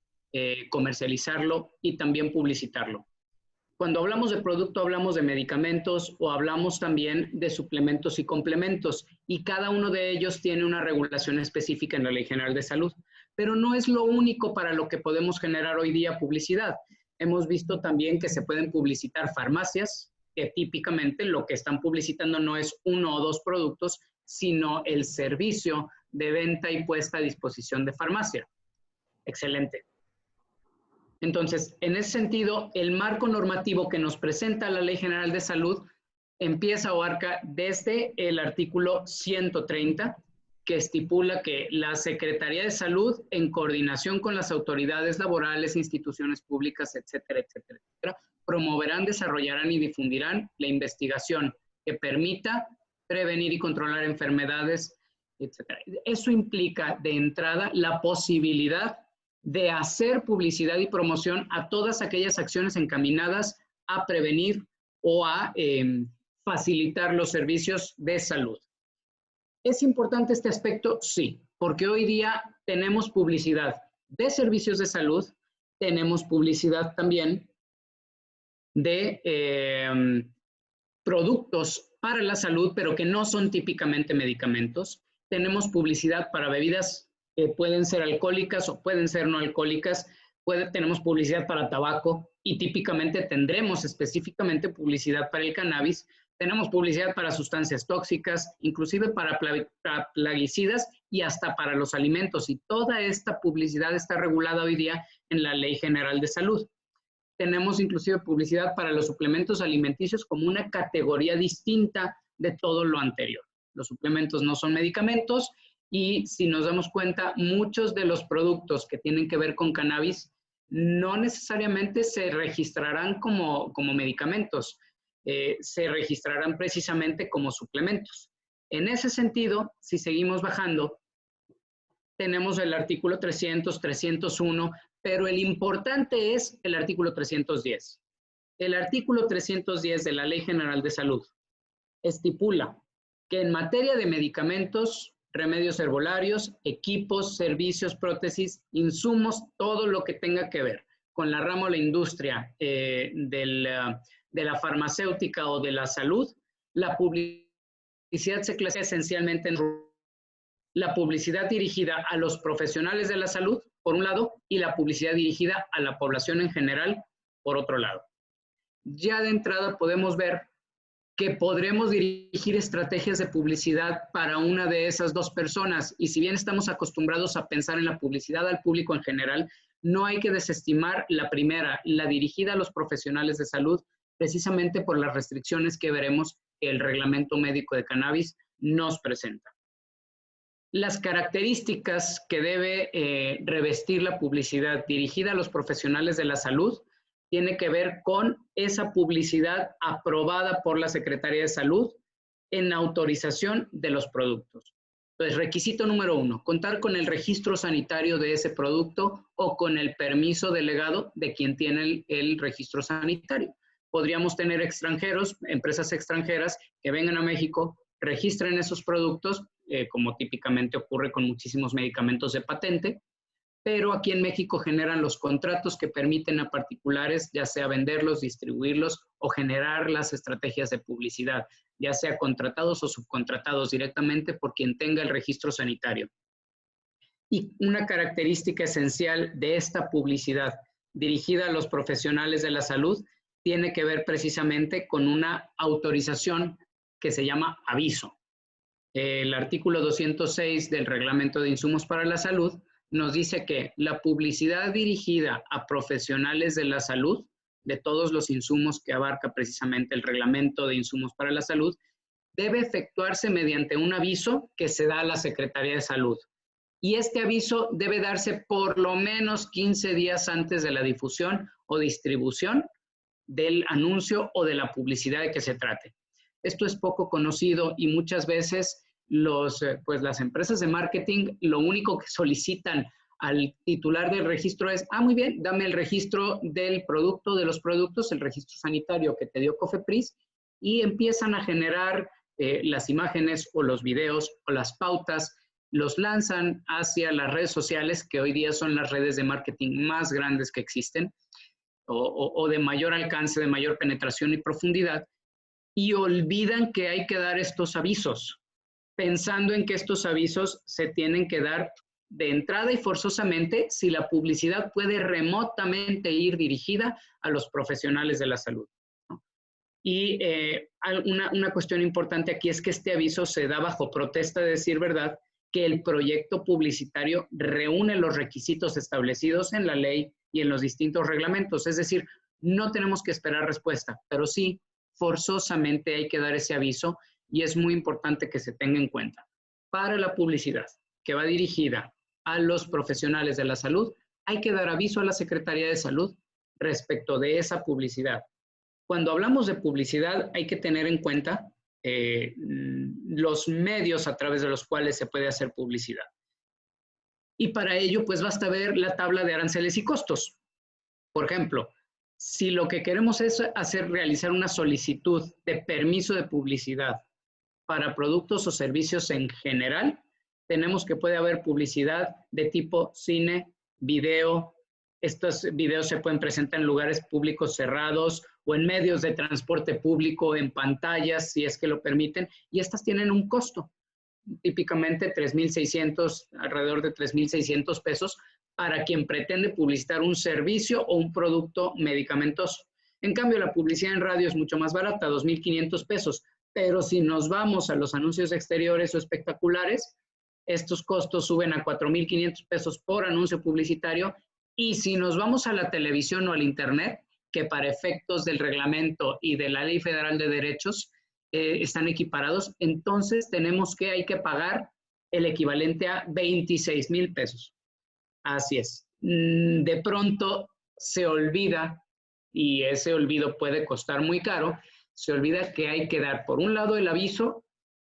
comercializarlo y también publicitarlo. Cuando hablamos de producto, hablamos de medicamentos o hablamos también de suplementos y complementos, y cada uno de ellos tiene una regulación específica en la Ley General de Salud. pero no es lo único para lo que podemos generar hoy día publicidad. Hemos visto también que se pueden publicitar farmacias, que típicamente lo que están publicitando no es 1 o 2 productos, sino el servicio de venta y puesta a disposición de farmacia. Excelente. Entonces, en ese sentido, el marco normativo que nos presenta la Ley General de Salud empieza o abarca desde el artículo 130, que estipula que la Secretaría de Salud, en coordinación con las autoridades laborales, instituciones públicas, etcétera, etcétera, etcétera, promoverán, desarrollarán y difundirán la investigación que permita prevenir y controlar enfermedades, etcétera. Eso implica de entrada la posibilidad de hacer publicidad y promoción a todas aquellas acciones encaminadas a prevenir o a facilitar los servicios de salud. ¿Es importante este aspecto? Sí, porque hoy día tenemos publicidad de servicios de salud, tenemos publicidad también de productos para la salud, pero que no son típicamente medicamentos. Tenemos publicidad para bebidas que pueden ser alcohólicas o pueden ser no alcohólicas. Tenemos publicidad para tabaco y típicamente tendremos específicamente publicidad para el cannabis. Tenemos publicidad para sustancias tóxicas, inclusive para plaguicidas y hasta para los alimentos. Y toda esta publicidad está regulada hoy día en la Ley General de Salud. Tenemos inclusive publicidad para los suplementos alimenticios como una categoría distinta de todo lo anterior. Los suplementos no son medicamentos y si nos damos cuenta, muchos de los productos que tienen que ver con cannabis no necesariamente se registrarán como medicamentos. Se registrarán precisamente como suplementos. En ese sentido, si seguimos bajando, tenemos el artículo 300, 301, pero el importante es el artículo 310. El artículo 310 de la Ley General de Salud estipula que en materia de medicamentos, remedios herbolarios, equipos, servicios, prótesis, insumos, todo lo que tenga que ver con la rama o la industria de la farmacéutica o de la salud, la publicidad se clasifica esencialmente en la publicidad dirigida a los profesionales de la salud, por un lado, y la publicidad dirigida a la población en general, por otro lado. Ya de entrada podemos ver que podremos dirigir estrategias de publicidad para una de esas dos personas, y si bien estamos acostumbrados a pensar en la publicidad al público en general, no hay que desestimar la primera, la dirigida a los profesionales de salud, precisamente por las restricciones que veremos que el Reglamento Médico de Cannabis nos presenta. Las características que debe revestir la publicidad dirigida a los profesionales de la salud tiene que ver con esa publicidad aprobada por la Secretaría de Salud en autorización de los productos. Entonces, requisito número 1, contar con el registro sanitario de ese producto o con el permiso delegado de quien tiene el registro sanitario. Podríamos tener extranjeros, empresas extranjeras que vengan a México, registren esos productos, como típicamente ocurre con muchísimos medicamentos de patente, pero aquí en México generan los contratos que permiten a particulares, ya sea venderlos, distribuirlos o generar las estrategias de publicidad, ya sea contratados o subcontratados directamente por quien tenga el registro sanitario. Y una característica esencial de esta publicidad dirigida a los profesionales de la salud tiene que ver precisamente con una autorización que se llama aviso. El artículo 206 del Reglamento de Insumos para la Salud nos dice que la publicidad dirigida a profesionales de la salud, de todos los insumos que abarca precisamente el Reglamento de Insumos para la Salud, debe efectuarse mediante un aviso que se da a la Secretaría de Salud. Y este aviso debe darse por lo menos 15 días antes de la difusión o distribución del anuncio o de la publicidad de que se trate. Esto es poco conocido y muchas veces las empresas de marketing lo único que solicitan al titular del registro es, muy bien, dame el registro del producto, de los productos, el registro sanitario que te dio Cofepris, y empiezan a generar las imágenes o los videos o las pautas, los lanzan hacia las redes sociales, que hoy día son las redes de marketing más grandes que existen, o de mayor alcance, de mayor penetración y profundidad, y olvidan que hay que dar estos avisos, pensando en que estos avisos se tienen que dar de entrada y forzosamente si la publicidad puede remotamente ir dirigida a los profesionales de la salud, ¿no? Y una cuestión importante aquí es que este aviso se da bajo protesta de decir verdad que el proyecto publicitario reúne los requisitos establecidos en la ley y en los distintos reglamentos. Es decir, no tenemos que esperar respuesta, pero sí, forzosamente hay que dar ese aviso y es muy importante que se tenga en cuenta. Para la publicidad que va dirigida a los profesionales de la salud, hay que dar aviso a la Secretaría de Salud respecto de esa publicidad. Cuando hablamos de publicidad, hay que tener en cuenta los medios a través de los cuales se puede hacer publicidad. Y para ello, pues basta ver la tabla de aranceles y costos. Por ejemplo, si lo que queremos es realizar una solicitud de permiso de publicidad para productos o servicios en general, tenemos que puede haber publicidad de tipo cine, video. Estos videos se pueden presentar en lugares públicos cerrados o en medios de transporte público, en pantallas, si es que lo permiten, y estas tienen un costo, típicamente 3,600, alrededor de 3,600 pesos, para quien pretende publicitar un servicio o un producto medicamentoso. En cambio, la publicidad en radio es mucho más barata, 2,500 pesos, pero si nos vamos a los anuncios exteriores o espectaculares, estos costos suben a 4,500 pesos por anuncio publicitario, y si nos vamos a la televisión o al internet, que para efectos del reglamento y de la Ley Federal de Derechos están equiparados, entonces hay que pagar el equivalente a 26,000 pesos. Así es. De pronto se olvida, y ese olvido puede costar muy caro, se olvida que hay que dar, por un lado, el aviso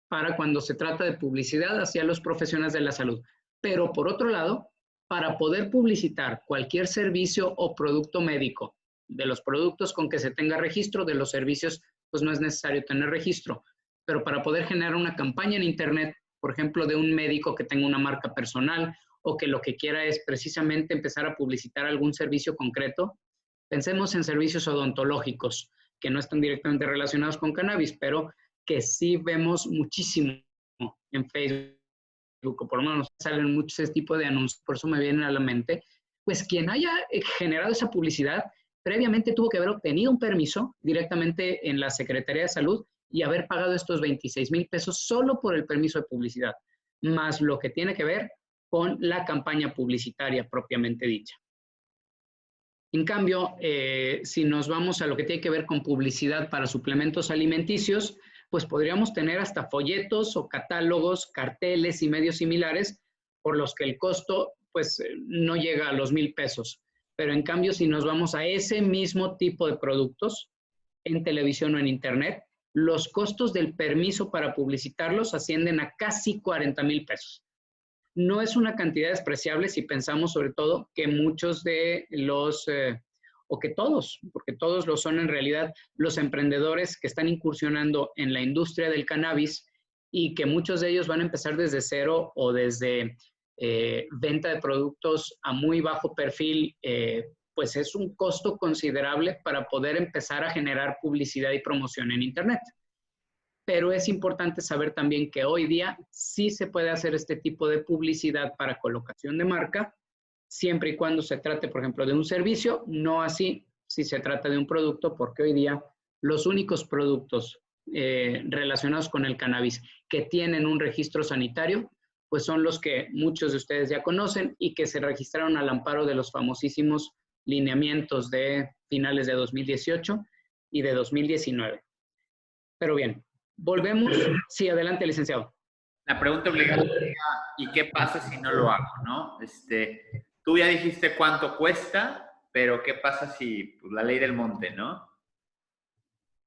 para cuando se trata de publicidad hacia los profesionales de la salud, pero por otro lado, para poder publicitar cualquier servicio o producto médico, de los productos con que se tenga registro, de los servicios, pues no es necesario tener registro, pero para poder generar una campaña en internet, por ejemplo, de un médico que tenga una marca personal o que lo que quiera es precisamente empezar a publicitar algún servicio concreto, pensemos en servicios odontológicos, que no están directamente relacionados con cannabis, pero que sí vemos muchísimo en Facebook, o por lo menos salen muchos ese tipo de anuncios, por eso me vienen a la mente, pues quien haya generado esa publicidad previamente tuvo que haber obtenido un permiso directamente en la Secretaría de Salud y haber pagado estos 26,000 pesos solo por el permiso de publicidad, más lo que tiene que ver con la campaña publicitaria propiamente dicha. En cambio, si nos vamos a lo que tiene que ver con publicidad para suplementos alimenticios, pues podríamos tener hasta folletos o catálogos, carteles y medios similares por los que el costo pues no llega a los 1,000 pesos. Pero en cambio, si nos vamos a ese mismo tipo de productos en televisión o en internet, los costos del permiso para publicitarlos ascienden a casi 40,000 pesos. No es una cantidad despreciable si pensamos sobre todo que muchos de los, o que todos, porque todos lo son en realidad, los emprendedores que están incursionando en la industria del cannabis y que muchos de ellos van a empezar desde cero o desde venta de productos a muy bajo perfil, pues es un costo considerable para poder empezar a generar publicidad y promoción en internet. Pero es importante saber también que hoy día sí se puede hacer este tipo de publicidad para colocación de marca, siempre y cuando se trate, por ejemplo, de un servicio, no así si se trata de un producto, porque hoy día los únicos productos relacionados con el cannabis que tienen un registro sanitario, pues son los que muchos de ustedes ya conocen y que se registraron al amparo de los famosísimos lineamientos de finales de 2018 y de 2019. Pero bien, volvemos. Sí, adelante, licenciado. La pregunta obligada sería, ¿y qué pasa si no lo hago, no? Tú ya dijiste cuánto cuesta, pero ¿qué pasa si pues, la ley del monte, no?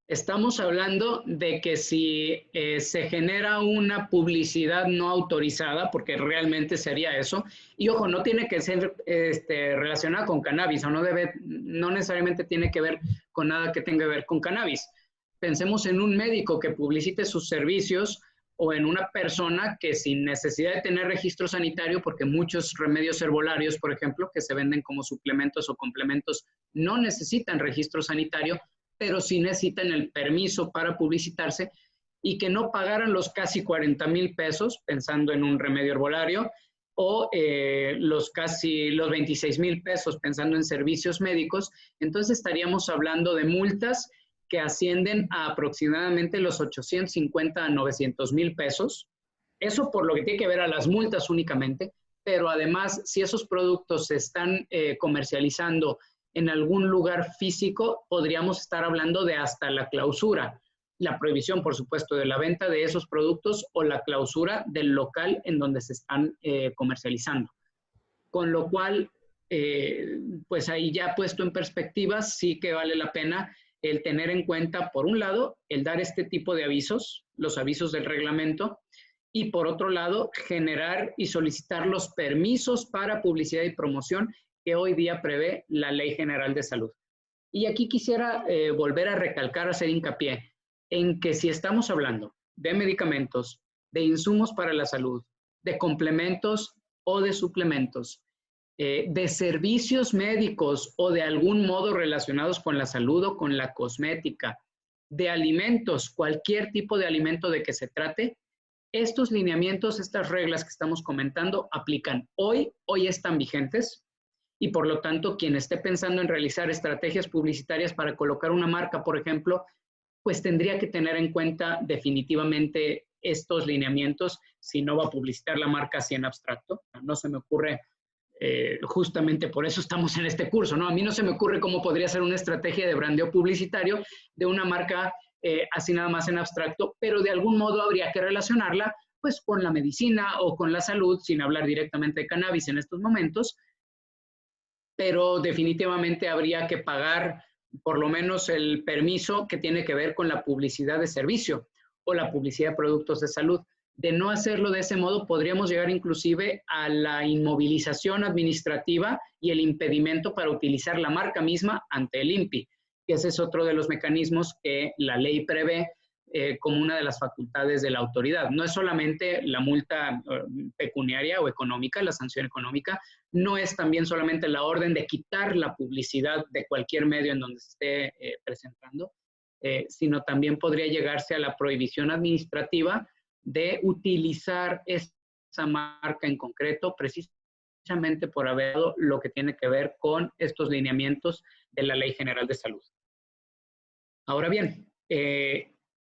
Estamos hablando de que si se genera una publicidad no autorizada, porque realmente sería eso, y ojo, no tiene que ser relacionada con cannabis, o no necesariamente tiene que ver con nada que tenga que ver con cannabis. Pensemos en un médico que publicite sus servicios o en una persona que sin necesidad de tener registro sanitario, porque muchos remedios herbolarios, por ejemplo, que se venden como suplementos o complementos, no necesitan registro sanitario, pero sí necesitan el permiso para publicitarse y que no pagaran los casi 40,000 pesos, pensando en un remedio herbolario, o los 26,000 pesos pensando en servicios médicos, entonces estaríamos hablando de multas que ascienden a aproximadamente los 850 a 900,000 pesos. Eso por lo que tiene que ver a las multas únicamente, pero además, si esos productos se están comercializando en algún lugar físico, podríamos estar hablando de hasta la clausura. La prohibición, por supuesto, de la venta de esos productos o la clausura del local en donde se están comercializando. Con lo cual, pues ahí ya puesto en perspectiva, sí que vale la pena el tener en cuenta, por un lado, el dar este tipo de avisos, los avisos del reglamento, y por otro lado, generar y solicitar los permisos para publicidad y promoción que hoy día prevé la Ley General de Salud. Y aquí quisiera volver a recalcar, hacer hincapié en que si estamos hablando de medicamentos, de insumos para la salud, de complementos o de suplementos, de servicios médicos o de algún modo relacionados con la salud o con la cosmética, de alimentos, cualquier tipo de alimento de que se trate, estos lineamientos, estas reglas que estamos comentando aplican hoy están vigentes y por lo tanto quien esté pensando en realizar estrategias publicitarias para colocar una marca, por ejemplo, pues tendría que tener en cuenta definitivamente estos lineamientos si no va a publicitar la marca así en abstracto. No se me ocurre, justamente por eso estamos en este curso, ¿no? A mí no se me ocurre cómo podría ser una estrategia de brandeo publicitario de una marca así nada más en abstracto, pero de algún modo habría que relacionarla pues con la medicina o con la salud, sin hablar directamente de cannabis en estos momentos, pero definitivamente habría que pagar por lo menos el permiso que tiene que ver con la publicidad de servicio o la publicidad de productos de salud. De no hacerlo de ese modo, podríamos llegar inclusive a la inmovilización administrativa y el impedimento para utilizar la marca misma ante el INPI, que ese es otro de los mecanismos que la ley prevé como una de las facultades de la autoridad. No es solamente la multa pecuniaria o económica, la sanción económica, no es también solamente la orden de quitar la publicidad de cualquier medio en donde se esté presentando, sino también podría llegarse a la prohibición administrativa de utilizar esa marca en concreto, precisamente por haber dado lo que tiene que ver con estos lineamientos de la Ley General de Salud. Ahora bien,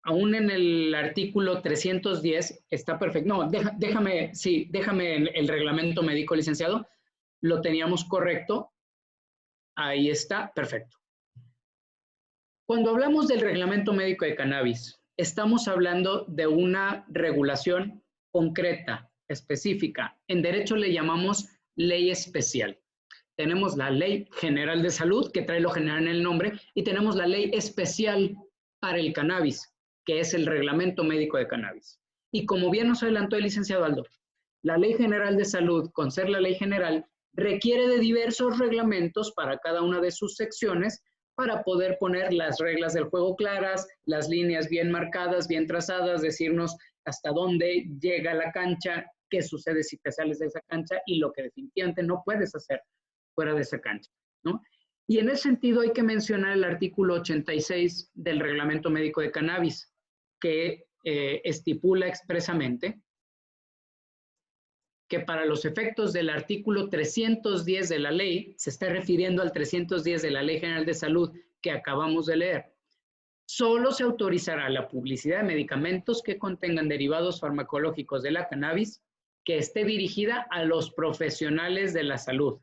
aún en el artículo 310 está perfecto. No, déjame el reglamento médico, licenciado. Lo teníamos correcto. Ahí está, perfecto. Cuando hablamos del reglamento médico de cannabis, estamos hablando de una regulación concreta, específica. En derecho le llamamos ley especial. Tenemos la Ley General de Salud, que trae lo general en el nombre, y tenemos la ley especial para el cannabis, que es el reglamento médico de cannabis. Y como bien nos adelantó el licenciado Aldo, la Ley General de Salud, con ser la ley general, requiere de diversos reglamentos para cada una de sus secciones para poder poner las reglas del juego claras, las líneas bien marcadas, bien trazadas, decirnos hasta dónde llega la cancha, qué sucede si te sales de esa cancha y lo que definitivamente no puedes hacer fuera de esa cancha, ¿no? Y en ese sentido hay que mencionar el artículo 86 del Reglamento Médico de Cannabis, que estipula expresamente que para los efectos del artículo 310 de la ley, se está refiriendo al 310 de la Ley General de Salud que acabamos de leer, solo se autorizará la publicidad de medicamentos que contengan derivados farmacológicos de la cannabis que esté dirigida a los profesionales de la salud.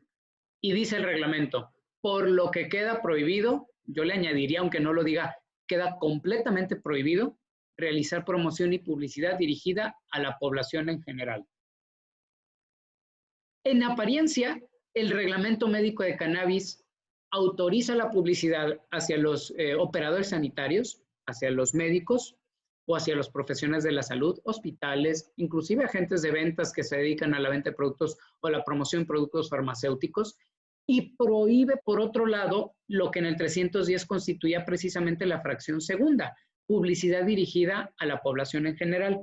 Y dice el reglamento, por lo que queda prohibido, yo le añadiría, aunque no lo diga, queda completamente prohibido realizar promoción y publicidad dirigida a la población en general. En apariencia, el reglamento médico de cannabis autoriza la publicidad hacia los operadores sanitarios, hacia los médicos o hacia los profesionales de la salud, hospitales, inclusive agentes de ventas que se dedican a la venta de productos o la promoción de productos farmacéuticos, y prohíbe, por otro lado, lo que en el 310 constituía precisamente la fracción segunda, publicidad dirigida a la población en general.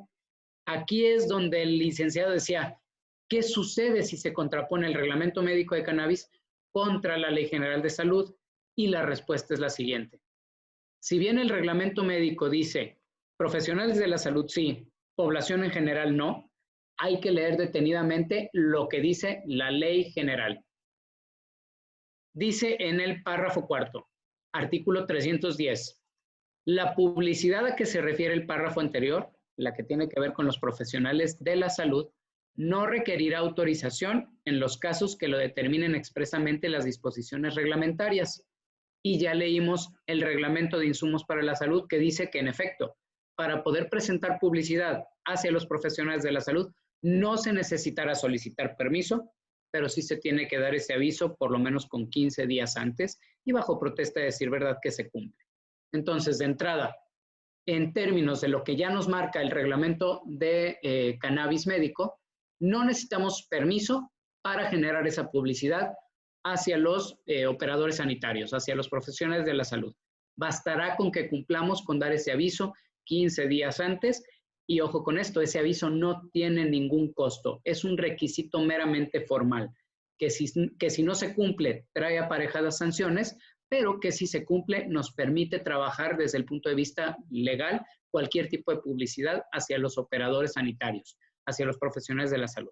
Aquí es donde el licenciado decía, ¿qué sucede si se contrapone el reglamento médico de cannabis contra la Ley General de Salud? Y la respuesta es la siguiente. Si bien el reglamento médico dice, profesionales de la salud sí, población en general no, hay que leer detenidamente lo que dice la ley general. Dice en el párrafo cuarto, artículo 310, la publicidad a que se refiere el párrafo anterior, la que tiene que ver con los profesionales de la salud, no requerirá autorización en los casos que lo determinen expresamente las disposiciones reglamentarias. Y ya leímos el reglamento de insumos para la salud que dice que, en efecto, para poder presentar publicidad hacia los profesionales de la salud, no se necesitará solicitar permiso, pero sí se tiene que dar ese aviso por lo menos con 15 días antes y bajo protesta de decir verdad que se cumple. Entonces, de entrada, en términos de lo que ya nos marca el reglamento de cannabis médico, no necesitamos permiso para generar esa publicidad hacia los operadores sanitarios, hacia los profesionales de la salud. Bastará con que cumplamos con dar ese aviso 15 días antes y ojo con esto, ese aviso no tiene ningún costo, es un requisito meramente formal, que si no se cumple trae aparejadas sanciones, pero que si se cumple nos permite trabajar desde el punto de vista legal cualquier tipo de publicidad hacia los operadores sanitarios, hacia los profesionales de la salud.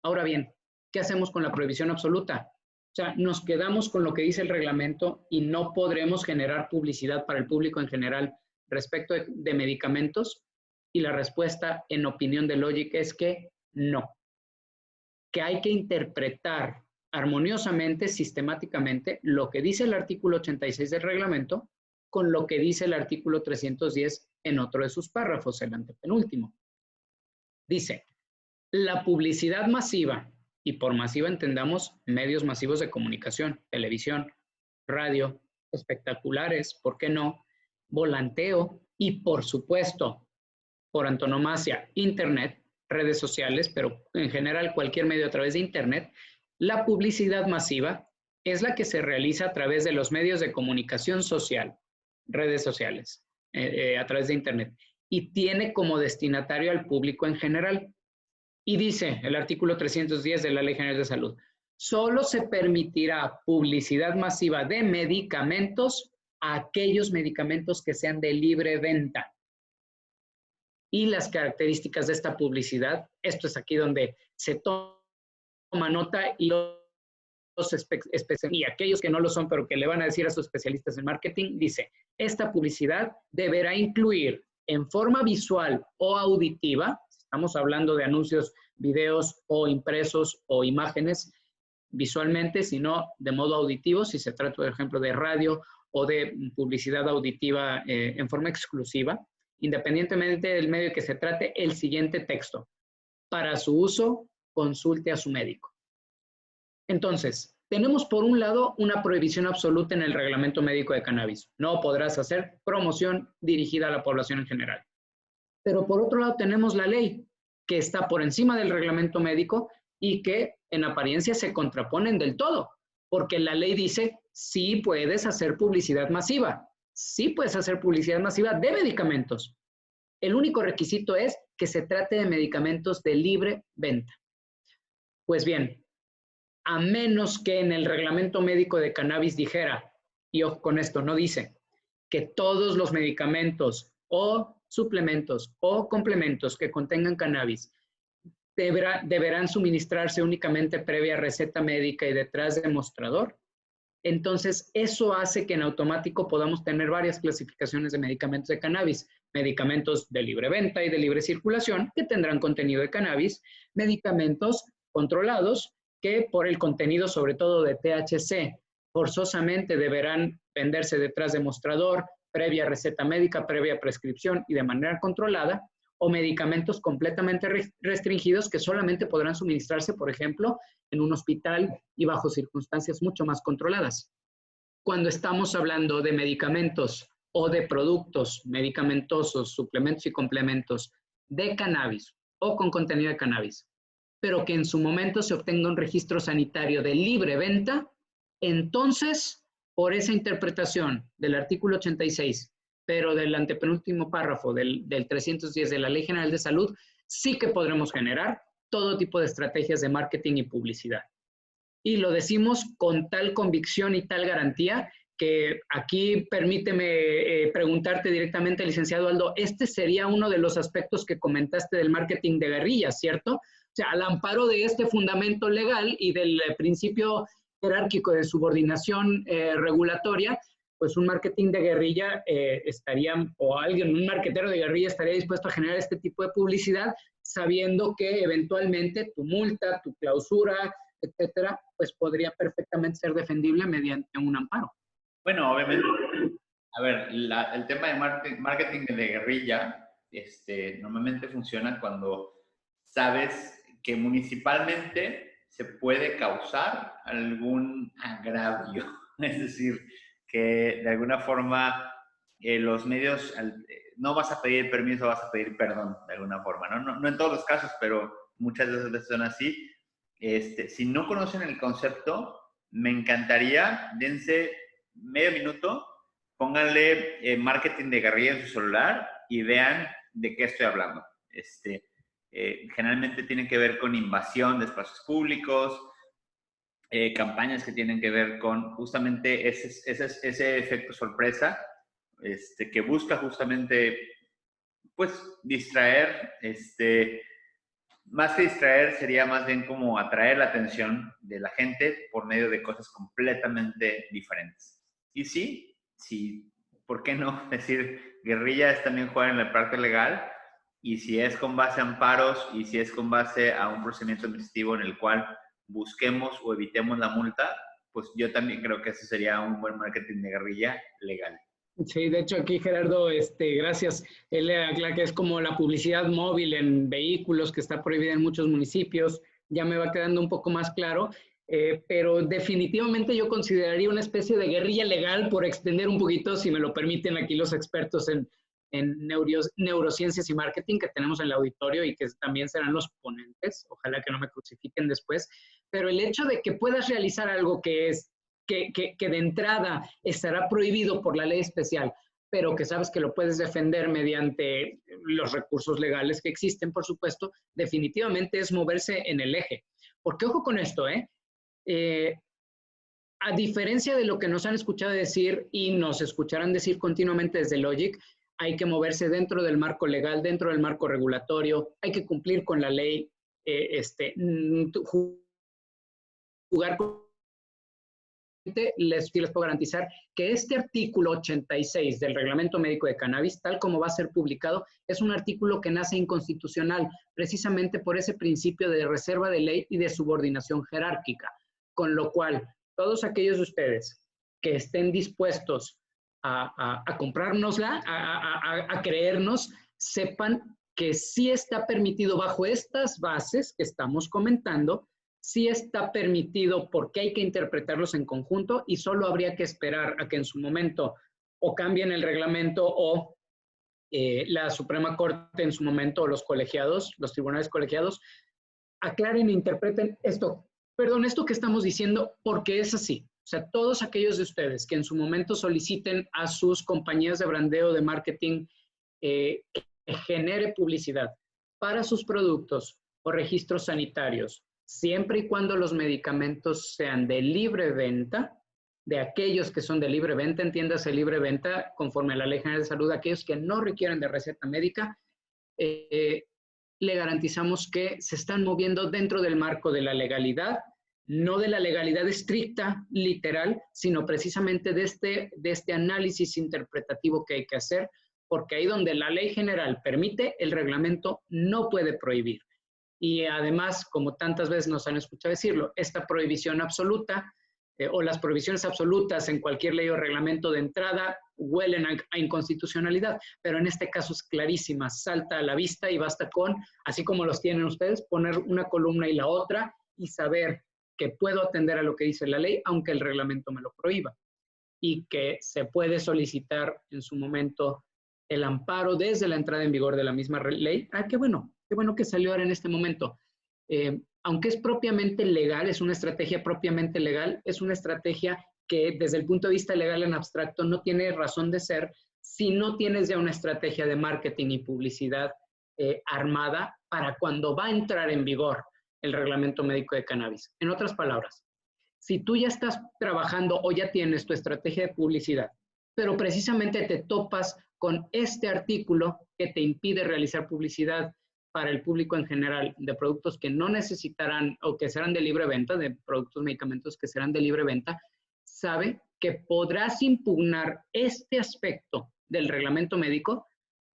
Ahora bien, ¿qué hacemos con la prohibición absoluta? O sea, nos quedamos con lo que dice el reglamento y no podremos generar publicidad para el público en general respecto de medicamentos. Y la respuesta, en opinión de Logic, es que no. Que hay que interpretar armoniosamente, sistemáticamente, lo que dice el artículo 86 del reglamento con lo que dice el artículo 310 en otro de sus párrafos, el antepenúltimo. Dice, la publicidad masiva, y por masiva entendamos medios masivos de comunicación, televisión, radio, espectaculares, ¿por qué no? Volanteo y, por supuesto, por antonomasia, Internet, redes sociales, pero en general cualquier medio a través de Internet, la publicidad masiva es la que se realiza a través de los medios de comunicación social, redes sociales, a través de Internet, y tiene como destinatario al público en general. Y dice el artículo 310 de la Ley General de Salud, solo se permitirá publicidad masiva de medicamentos a aquellos medicamentos que sean de libre venta. Y las características de esta publicidad, esto es aquí donde se toma nota y y aquellos que no lo son, pero que le van a decir a sus especialistas en marketing, dice, esta publicidad deberá incluir en forma visual o auditiva, estamos hablando de anuncios, videos o impresos o imágenes visualmente, sino de modo auditivo, si se trata, por ejemplo, de radio o de publicidad auditiva en forma exclusiva, independientemente del medio que se trate, el siguiente texto. Para su uso, consulte a su médico. Entonces, tenemos por un lado una prohibición absoluta en el reglamento médico de cannabis. No podrás hacer promoción dirigida a la población en general. Pero por otro lado tenemos la ley que está por encima del reglamento médico y que en apariencia se contraponen del todo, porque la ley dice, sí puedes hacer publicidad masiva, sí puedes hacer publicidad masiva de medicamentos. El único requisito es que se trate de medicamentos de libre venta. Pues bien, a menos que en el reglamento médico de cannabis dijera, y ojo con esto, no dice, que todos los medicamentos o suplementos o complementos que contengan cannabis deberán suministrarse únicamente previa receta médica y detrás de mostrador. Entonces, eso hace que en automático podamos tener varias clasificaciones de medicamentos de cannabis. Medicamentos de libre venta y de libre circulación que tendrán contenido de cannabis. Medicamentos controlados que por el contenido sobre todo de THC forzosamente deberán venderse detrás de mostrador, previa receta médica, previa prescripción y de manera controlada, o medicamentos completamente restringidos que solamente podrán suministrarse, por ejemplo, en un hospital y bajo circunstancias mucho más controladas. Cuando estamos hablando de medicamentos o de productos medicamentosos, suplementos y complementos de cannabis o con contenido de cannabis, pero que en su momento se obtenga un registro sanitario de libre venta, entonces, por esa interpretación del artículo 86, pero del antepenúltimo párrafo del 310 de la Ley General de Salud, sí que podremos generar todo tipo de estrategias de marketing y publicidad. Y lo decimos con tal convicción y tal garantía que aquí permíteme preguntarte directamente, licenciado Aldo, este sería uno de los aspectos que comentaste del marketing de guerrilla, ¿cierto? O sea, al amparo de este fundamento legal y del principio jerárquico de subordinación regulatoria, pues un marketing de guerrilla un marketero de guerrilla estaría dispuesto a generar este tipo de publicidad, sabiendo que eventualmente tu multa, tu clausura, etcétera, pues podría perfectamente ser defendible mediante un amparo. Bueno, obviamente, a ver, el tema de marketing de guerrilla, normalmente funciona cuando sabes que municipalmente se puede causar algún agravio. Es decir, que de alguna forma los medios, no vas a pedir permiso, vas a pedir perdón, de alguna forma, ¿no? No en todos los casos, pero muchas veces son así. Si no conocen el concepto, me encantaría, dense medio minuto, pónganle marketing de guerrilla en su celular y vean de qué estoy hablando. Generalmente tiene que ver con invasión de espacios públicos, campañas que tienen que ver con justamente ese efecto sorpresa, que busca justamente, pues, distraer, más que distraer, sería más bien como atraer la atención de la gente por medio de cosas completamente diferentes. Y sí, ¿por qué no decir guerrilla es también jugar en la parte legal? Y si es con base a amparos y si es con base a un procedimiento administrativo en el cual busquemos o evitemos la multa, pues yo también creo que ese sería un buen marketing de guerrilla legal. Sí, de hecho aquí Gerardo, gracias, él aclara que es como la publicidad móvil en vehículos que está prohibida en muchos municipios, ya me va quedando un poco más claro, pero definitivamente yo consideraría una especie de guerrilla legal, por extender un poquito, si me lo permiten aquí los expertos en neurociencias y marketing que tenemos en el auditorio y que también serán los ponentes, ojalá que no me crucifiquen después, pero el hecho de que puedas realizar algo que de entrada estará prohibido por la ley especial, pero que sabes que lo puedes defender mediante los recursos legales que existen, por supuesto, definitivamente es moverse en el eje. Porque ojo con esto, a diferencia de lo que nos han escuchado decir y nos escucharán decir continuamente desde Logic, hay que moverse dentro del marco legal, dentro del marco regulatorio, hay que cumplir con la ley, jugar con... Les puedo garantizar que este artículo 86 del Reglamento Médico de Cannabis, tal como va a ser publicado, es un artículo que nace inconstitucional, precisamente por ese principio de reserva de ley y de subordinación jerárquica. Con lo cual, todos aquellos de ustedes que estén dispuestos a comprárnosla, a creernos, sepan que sí está permitido bajo estas bases que estamos comentando, sí está permitido porque hay que interpretarlos en conjunto y solo habría que esperar a que en su momento o cambien el reglamento o la Suprema Corte en su momento o los colegiados, los tribunales colegiados, aclaren e interpreten esto que estamos diciendo porque es así. O sea, todos aquellos de ustedes que en su momento soliciten a sus compañías de brandeo, de marketing, que genere publicidad para sus productos o registros sanitarios, siempre y cuando los medicamentos sean de libre venta, de aquellos que son de libre venta, entiéndase libre venta conforme a la Ley General de Salud, aquellos que no requieren de receta médica, le garantizamos que se están moviendo dentro del marco de la legalidad, no de la legalidad estricta, literal, sino precisamente de este análisis interpretativo que hay que hacer, porque ahí donde la ley general permite, el reglamento no puede prohibir. Y además, como tantas veces nos han escuchado decirlo, esta prohibición absoluta o las prohibiciones absolutas en cualquier ley o reglamento de entrada huelen a inconstitucionalidad, pero en este caso es clarísima, salta a la vista y basta con, así como los tienen ustedes, poner una columna y la otra y saber que puedo atender a lo que dice la ley, aunque el reglamento me lo prohíba, y que se puede solicitar en su momento el amparo desde la entrada en vigor de la misma ley. Qué bueno que salió ahora en este momento. Aunque es propiamente legal, es una estrategia propiamente legal, es una estrategia que desde el punto de vista legal en abstracto no tiene razón de ser si no tienes ya una estrategia de marketing y publicidad armada para cuando va a entrar en vigor el Reglamento Médico de Cannabis. En otras palabras, Si tú ya estás trabajando o ya tienes tu estrategia de publicidad, pero precisamente te topas con este artículo que te impide realizar publicidad para el público en general de productos que no necesitarán o que serán de libre venta, de productos medicamentos que serán de libre venta, sabe que podrás impugnar este aspecto del reglamento médico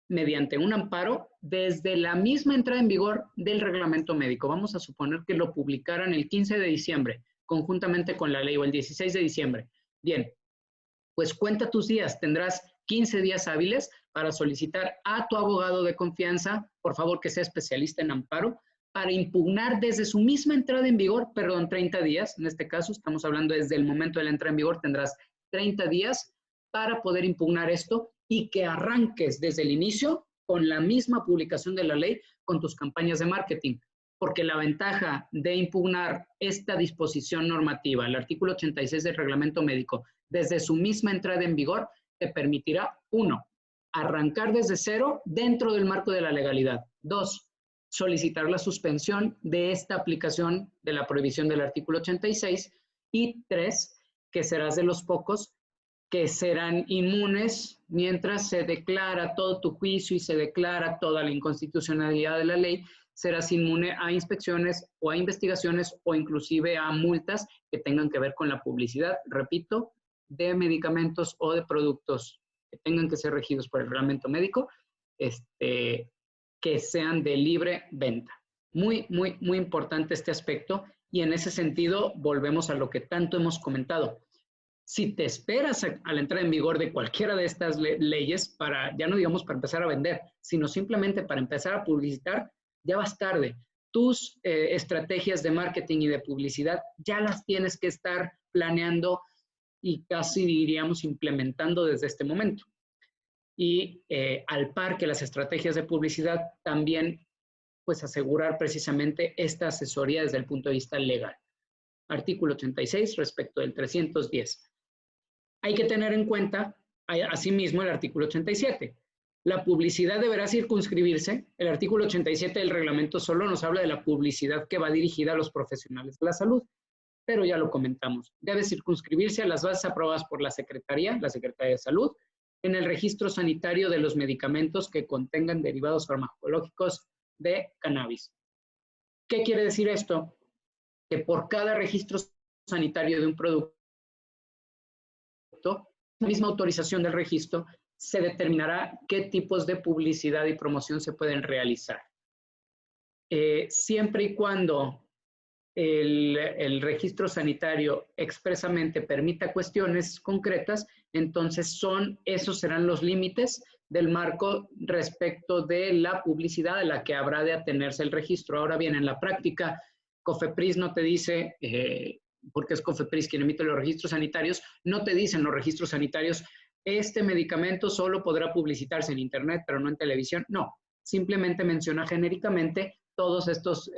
mediante un amparo desde la misma entrada en vigor del reglamento médico. Vamos a suponer que lo publicaran el 15 de diciembre, conjuntamente con la ley, o el 16 de diciembre. Bien, pues cuenta tus días, tendrás 15 días hábiles para solicitar a tu abogado de confianza, por favor que sea especialista en amparo, para impugnar desde su misma entrada en vigor, perdón, 30 días, en este caso estamos hablando desde el momento de la entrada en vigor, tendrás 30 días para poder impugnar esto y que arranques desde el inicio con la misma publicación de la ley con tus campañas de marketing. Porque la ventaja de impugnar esta disposición normativa, el artículo 86 del reglamento médico, desde su misma entrada en vigor, te permitirá, 1, arrancar desde cero dentro del marco de la legalidad. 2, solicitar la suspensión de esta aplicación de la prohibición del artículo 86. Y 3, que serás de los pocos que serán inmunes mientras se declara todo tu juicio y se declara toda la inconstitucionalidad de la ley, serás inmune a inspecciones o a investigaciones o inclusive a multas que tengan que ver con la publicidad, repito, de medicamentos o de productos que tengan que ser regidos por el reglamento médico, que sean de libre venta. Muy, muy, muy importante este aspecto y en ese sentido volvemos a lo que tanto hemos comentado. Si te esperas a la entrada en vigor de cualquiera de estas leyes para, ya no digamos para empezar a vender, sino simplemente para empezar a publicitar, ya vas tarde. Tus estrategias de marketing y de publicidad ya las tienes que estar planeando y casi diríamos implementando desde este momento. Y al par que las estrategias de publicidad también pues asegurar precisamente esta asesoría desde el punto de vista legal. Artículo 86 respecto del 310. Hay que tener en cuenta, asimismo, el artículo 87. La publicidad deberá circunscribirse. El artículo 87 del reglamento solo nos habla de la publicidad que va dirigida a los profesionales de la salud, pero ya lo comentamos. Debe circunscribirse a las bases aprobadas por la Secretaría de Salud, en el registro sanitario de los medicamentos que contengan derivados farmacológicos de cannabis. ¿Qué quiere decir esto? Que por cada registro sanitario de un producto, la misma autorización del registro, se determinará qué tipos de publicidad y promoción se pueden realizar. Siempre y cuando el registro sanitario expresamente permita cuestiones concretas, entonces esos serán los límites del marco respecto de la publicidad a la que habrá de atenerse el registro. Ahora bien, en la práctica, COFEPRIS no te dice, porque es COFEPRIS quien emite los registros sanitarios, no te dicen los registros sanitarios, este medicamento solo podrá publicitarse en internet, pero no en televisión. No, simplemente menciona genéricamente todos estos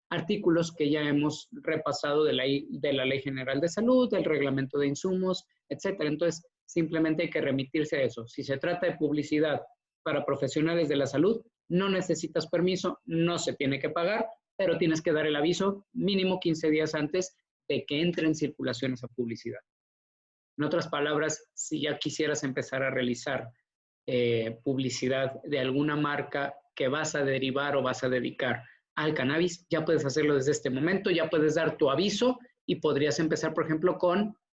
artículos que ya hemos repasado de la Ley General de Salud, del Reglamento de Insumos, etcétera. Entonces, simplemente hay que remitirse a eso. Si se trata de publicidad para profesionales de la salud, no necesitas permiso, no se tiene que pagar, pero tienes que dar el aviso mínimo 15 días antes de que entre en circulación esa publicidad. En otras palabras, si ya quisieras empezar a realizar publicidad de alguna marca que vas a derivar o vas a dedicar al cannabis, ya puedes hacerlo desde este momento, ya puedes dar tu aviso y podrías empezar, por ejemplo,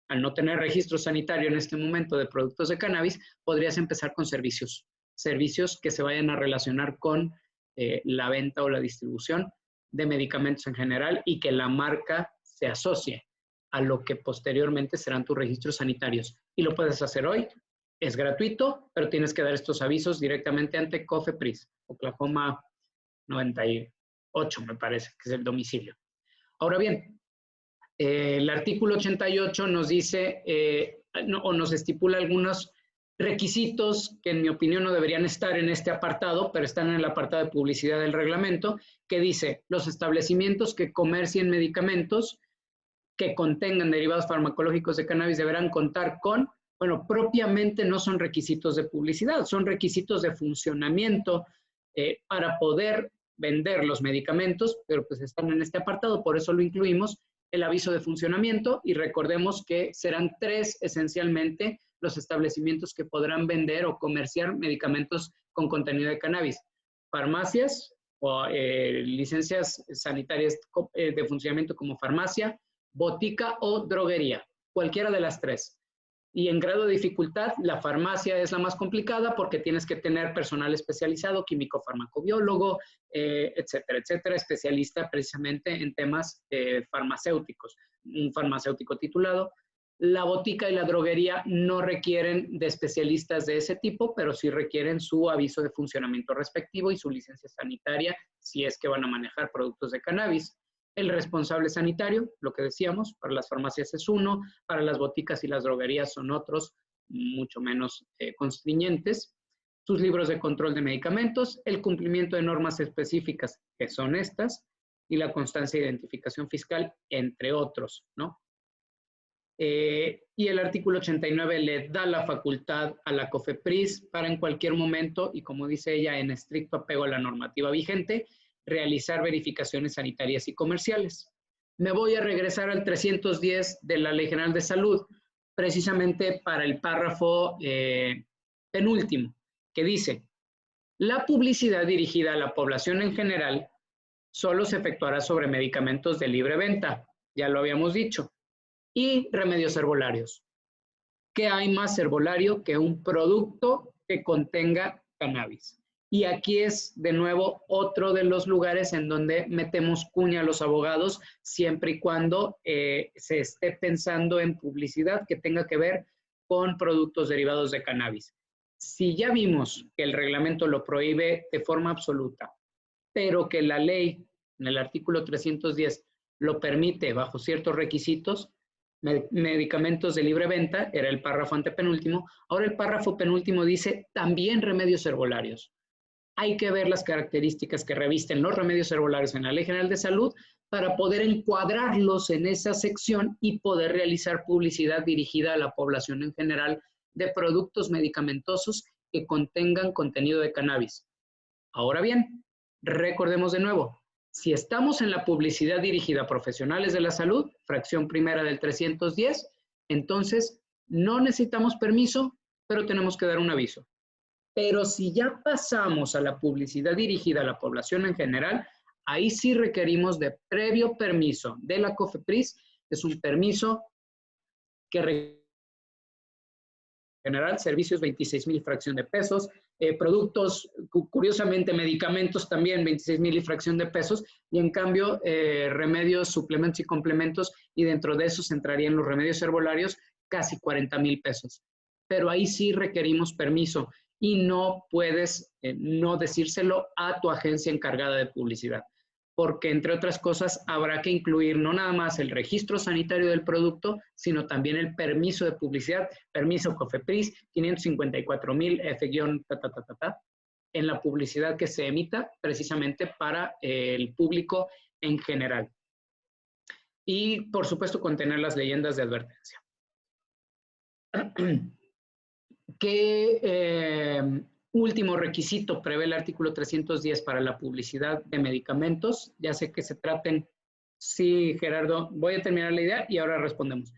al no tener registro sanitario en este momento de productos de cannabis, podrías empezar con servicios que se vayan a relacionar con la venta o la distribución de medicamentos en general y que la marca se asocie a lo que posteriormente serán tus registros sanitarios. Y lo puedes hacer hoy, es gratuito, pero tienes que dar estos avisos directamente ante COFEPRIS, Oklahoma 98, me parece, que es el domicilio. Ahora bien, el artículo 88 nos dice, o nos estipula algunos requisitos que en mi opinión no deberían estar en este apartado, pero están en el apartado de publicidad del reglamento, que dice, los establecimientos que comercien medicamentos que contengan derivados farmacológicos de cannabis deberán contar con, bueno, propiamente no son requisitos de publicidad, son requisitos de funcionamiento para poder vender los medicamentos, pero pues están en este apartado, por eso lo incluimos, el aviso de funcionamiento, y recordemos que serán 3 esencialmente los establecimientos que podrán vender o comerciar medicamentos con contenido de cannabis: farmacias o licencias sanitarias de funcionamiento como farmacia, botica o droguería, cualquiera de las 3. Y en grado de dificultad, la farmacia es la más complicada porque tienes que tener personal especializado, químico farmacobiólogo, etcétera, etcétera, especialista precisamente en temas farmacéuticos, un farmacéutico titulado. La botica y la droguería no requieren de especialistas de ese tipo, pero sí requieren su aviso de funcionamiento respectivo y su licencia sanitaria si es que van a manejar productos de cannabis. El responsable sanitario, lo que decíamos, para las farmacias es uno, para las boticas y las droguerías son otros, mucho menos constriñentes. Sus libros de control de medicamentos, el cumplimiento de normas específicas, que son estas, y la constancia de identificación fiscal, entre otros, ¿no? Y el artículo 89 le da la facultad a la COFEPRIS para en cualquier momento, y como dice ella, en estricto apego a la normativa vigente, realizar verificaciones sanitarias y comerciales. Me voy a regresar al 310 de la Ley General de Salud, precisamente para el párrafo penúltimo, que dice: la publicidad dirigida a la población en general solo se efectuará sobre medicamentos de libre venta, ya lo habíamos dicho, y remedios herbolarios. ¿Qué hay más herbolario que un producto que contenga cannabis? Y aquí es, de nuevo, otro de los lugares en donde metemos cuña a los abogados, siempre y cuando se esté pensando en publicidad que tenga que ver con productos derivados de cannabis. Si ya vimos que el reglamento lo prohíbe de forma absoluta, pero que la ley, en el artículo 310, lo permite bajo ciertos requisitos, medicamentos de libre venta, era el párrafo antepenúltimo, ahora el párrafo penúltimo dice también remedios herbolarios. Hay que ver las características que revisten los remedios herbolarios en la Ley General de Salud para poder encuadrarlos en esa sección y poder realizar publicidad dirigida a la población en general de productos medicamentosos que contengan contenido de cannabis. Ahora bien, recordemos de nuevo, si estamos en la publicidad dirigida a profesionales de la salud, fracción primera del 310, entonces no necesitamos permiso, pero tenemos que dar un aviso. Pero si ya pasamos a la publicidad dirigida a la población en general, ahí sí requerimos de previo permiso de la COFEPRIS. Es un permiso que general, servicios 26,000 y fracción de pesos, productos, curiosamente medicamentos también 26,000 y fracción de pesos, y en cambio remedios, suplementos y complementos, y dentro de esos entrarían los remedios herbolarios, casi 40,000 pesos. Pero ahí sí requerimos permiso y no puedes no decírselo a tu agencia encargada de publicidad, porque entre otras cosas habrá que incluir no nada más el registro sanitario del producto, sino también el permiso de publicidad, permiso COFEPRIS, 554,000 F- en la publicidad que se emita precisamente para el público en general. Y por supuesto contener las leyendas de advertencia. ¿Qué último requisito prevé el artículo 310 para la publicidad de medicamentos? Ya sé que se traten, sí, Gerardo, voy a terminar la idea y ahora respondemos.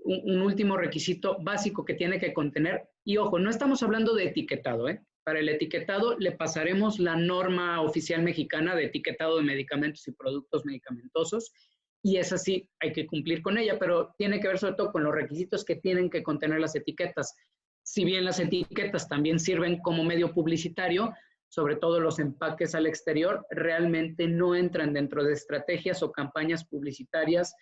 Un último requisito básico que tiene que contener, y ojo, no estamos hablando de etiquetado, ¿eh? Para el etiquetado le pasaremos la norma oficial mexicana de etiquetado de medicamentos y productos medicamentosos, y esa sí hay que cumplir con ella, pero tiene que ver sobre todo con los requisitos que tienen que contener las etiquetas. Si bien las etiquetas también sirven como medio publicitario, sobre todo los empaques al exterior, realmente no entran dentro de estrategias o campañas publicitarias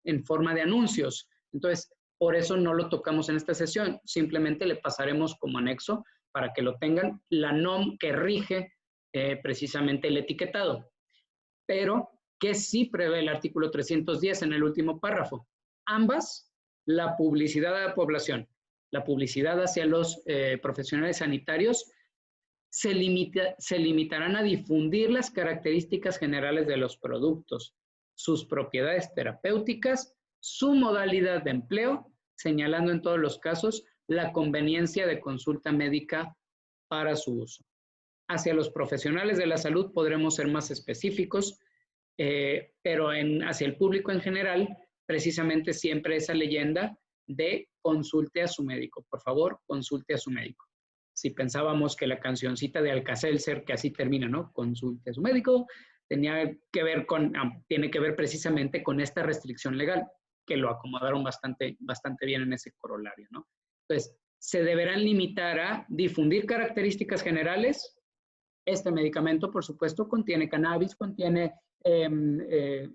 en forma de anuncios. Entonces, por eso no lo tocamos en esta sesión, simplemente le pasaremos como anexo para que lo tengan, la NOM que rige precisamente el etiquetado. Pero, ¿qué sí prevé el artículo 310 en el último párrafo? Ambas, la publicidad a la población, la publicidad hacia los profesionales sanitarios, se limitarán a difundir las características generales de los productos, sus propiedades terapéuticas, su modalidad de empleo, señalando en todos los casos la conveniencia de consulta médica para su uso. Hacia los profesionales de la salud podremos ser más específicos, pero hacia el público en general, precisamente siempre esa leyenda de consulte a su médico. Por favor, consulte a su médico. Si pensábamos que la cancioncita de Alka-Seltzer, que así termina, ¿no? Consulte a su médico, tiene que ver precisamente con esta restricción legal, que lo acomodaron bastante bien en ese corolario, ¿no? Entonces, se deberán limitar a difundir características generales. Este medicamento, por supuesto, contiene cannabis, contiene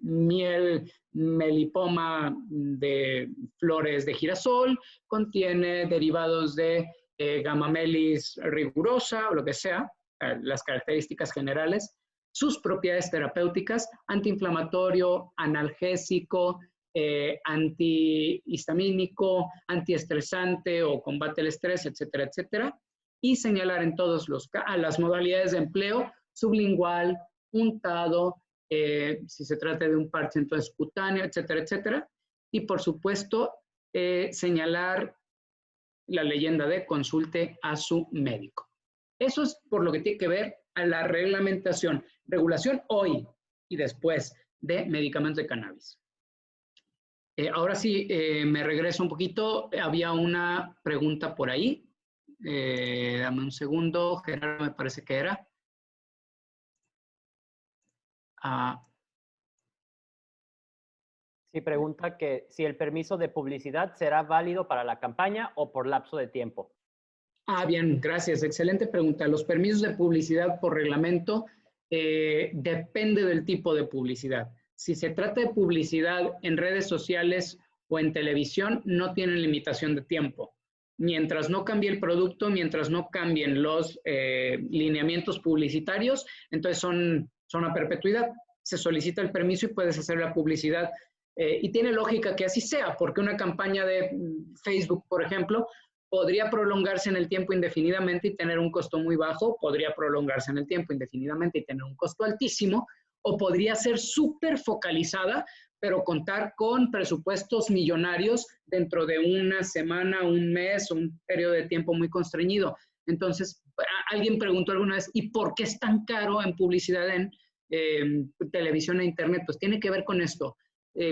miel, melipoma de flores de girasol, contiene derivados de Gamamelis rigurosa o lo que sea, las características generales, sus propiedades terapéuticas, antiinflamatorio, analgésico, antihistamínico, antiestresante o combate el estrés, etcétera, etcétera, y señalar en todos las modalidades de empleo, sublingual, untado, si se trata de un parche entonces cutáneo, etcétera, etcétera, y por supuesto señalar la leyenda de consulte a su médico. Eso es por lo que tiene que ver a la reglamentación, regulación hoy y después de medicamentos de cannabis. Ahora sí, me regreso un poquito. Había una pregunta por ahí. Dame un segundo. Gerardo, me parece que era. Sí, pregunta que si el permiso de publicidad será válido para la campaña o por lapso de tiempo. Bien, gracias. Excelente pregunta. Los permisos de publicidad por reglamento depende del tipo de publicidad. Si se trata de publicidad en redes sociales o en televisión, no tienen limitación de tiempo. Mientras no cambie el producto, mientras no cambien los lineamientos publicitarios, entonces son a perpetuidad. Se solicita el permiso y puedes hacer la publicidad. Y tiene lógica que así sea, porque una campaña de Facebook, por ejemplo, podría prolongarse en el tiempo indefinidamente y tener un costo muy bajo, podría prolongarse en el tiempo indefinidamente y tener un costo altísimo, o podría ser súper focalizada, pero contar con presupuestos millonarios dentro de una semana, un mes, un periodo de tiempo muy constreñido. Entonces, alguien preguntó alguna vez, ¿y por qué es tan caro en publicidad en televisión e internet? Pues tiene que ver con esto,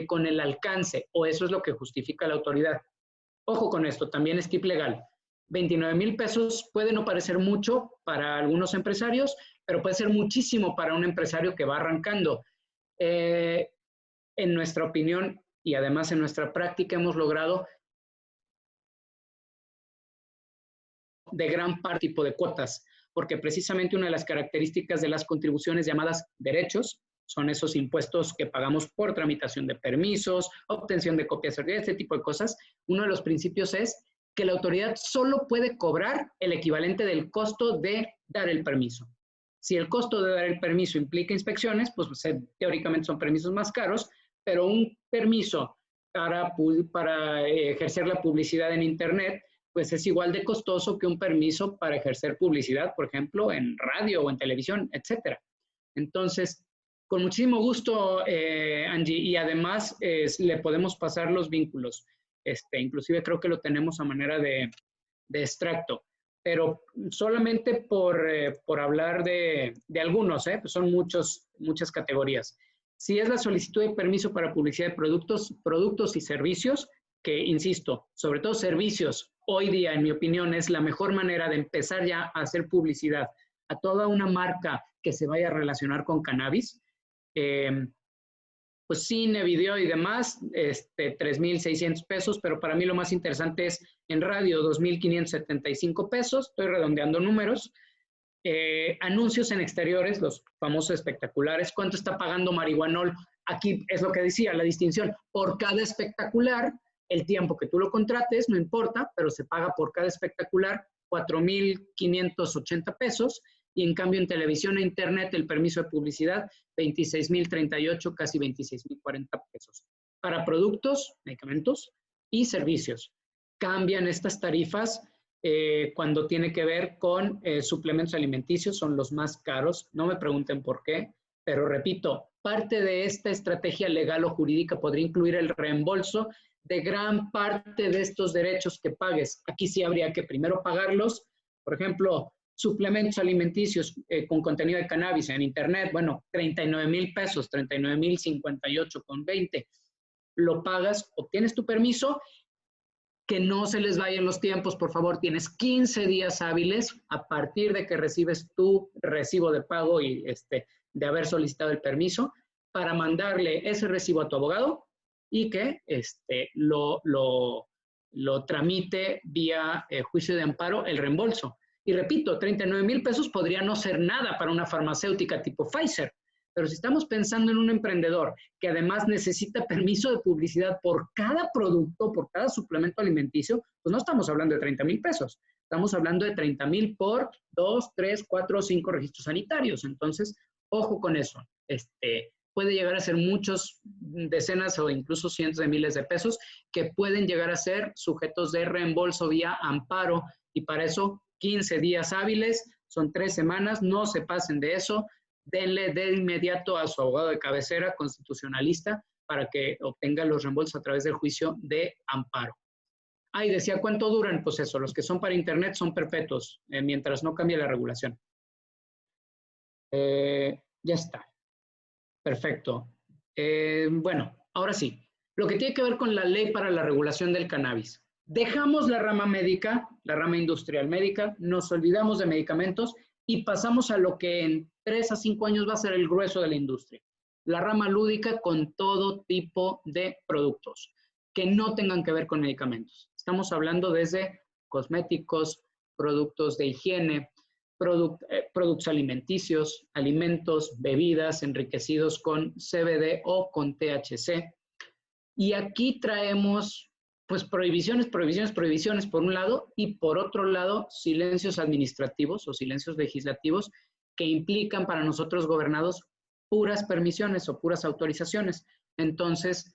con el alcance, o eso es lo que justifica la autoridad. Ojo con esto, también es tip legal. 29,000 pesos puede no parecer mucho para algunos empresarios, pero puede ser muchísimo para un empresario que va arrancando. En nuestra opinión y además en nuestra práctica hemos logrado de gran parte tipo de cuotas, porque precisamente una de las características de las contribuciones llamadas derechos son esos impuestos que pagamos por tramitación de permisos, obtención de copias certificadas, este tipo de cosas. Uno de los principios es que la autoridad solo puede cobrar el equivalente del costo de dar el permiso. Si el costo de dar el permiso implica inspecciones, pues teóricamente son permisos más caros, pero un permiso para ejercer la publicidad en Internet, pues es igual de costoso que un permiso para ejercer publicidad, por ejemplo, en radio o en televisión, etcétera. Entonces, con muchísimo gusto, Angie, y además le podemos pasar los vínculos. Inclusive creo que lo tenemos a manera de extracto, pero solamente por hablar de algunos, pues son muchas categorías. Si es la solicitud de permiso para publicidad de productos y servicios, que insisto, sobre todo servicios, hoy día, en mi opinión, es la mejor manera de empezar ya a hacer publicidad a toda una marca que se vaya a relacionar con cannabis, pues cine, video y demás, 3,600 pesos, pero para mí lo más interesante es en radio, 2,575 pesos, estoy redondeando números. Anuncios en exteriores, los famosos espectaculares, ¿cuánto está pagando Marihuanol? Aquí es lo que decía, la distinción, por cada espectacular, el tiempo que tú lo contrates, no importa, pero se paga por cada espectacular 4,580 pesos, y en cambio en televisión e internet el permiso de publicidad 26,038, casi 26,040 pesos. Para productos, medicamentos y servicios. Cambian estas tarifas cuando tiene que ver con suplementos alimenticios, son los más caros. No me pregunten por qué, pero repito, parte de esta estrategia legal o jurídica podría incluir el reembolso de gran parte de estos derechos que pagues. Aquí sí habría que primero pagarlos. Por ejemplo, suplementos alimenticios con contenido de cannabis en internet, bueno, 39,000 pesos, 39,058,20. Lo pagas, obtienes tu permiso, que no se les vayan los tiempos, por favor, tienes 15 días hábiles a partir de que recibes tu recibo de pago y de haber solicitado el permiso para mandarle ese recibo a tu abogado y que lo tramite vía juicio de amparo el reembolso. Y repito, 39,000 pesos podría no ser nada para una farmacéutica tipo Pfizer, pero si estamos pensando en un emprendedor que además necesita permiso de publicidad por cada producto, por cada suplemento alimenticio, pues no estamos hablando de 30,000 pesos. Estamos hablando de 30,000 por 2, 3, 4 o 5 registros sanitarios. Entonces, ojo con eso. Puede llegar a ser muchos, decenas o incluso cientos de miles de pesos que pueden llegar a ser sujetos de reembolso vía amparo. Y para eso, 15 días hábiles, son 3 semanas, no se pasen de eso. Denle de inmediato a su abogado de cabecera, constitucionalista, para que obtenga los reembolsos a través del juicio de amparo. Y decía, ¿cuánto duran? Pues eso, los que son para internet son perpetuos, mientras no cambie la regulación. Ya está. Perfecto. Bueno, ahora sí, lo que tiene que ver con la ley para la regulación del cannabis. Dejamos la rama médica, la rama industrial médica, nos olvidamos de medicamentos y pasamos a lo que en 3 a 5 años va a ser el grueso de la industria. La rama lúdica con todo tipo de productos que no tengan que ver con medicamentos. Estamos hablando desde cosméticos, productos de higiene, productos alimenticios, alimentos, bebidas enriquecidos con CBD o con THC. Y aquí traemos pues prohibiciones por un lado, y por otro lado silencios administrativos o silencios legislativos que implican para nosotros gobernados puras permisiones o puras autorizaciones. Entonces,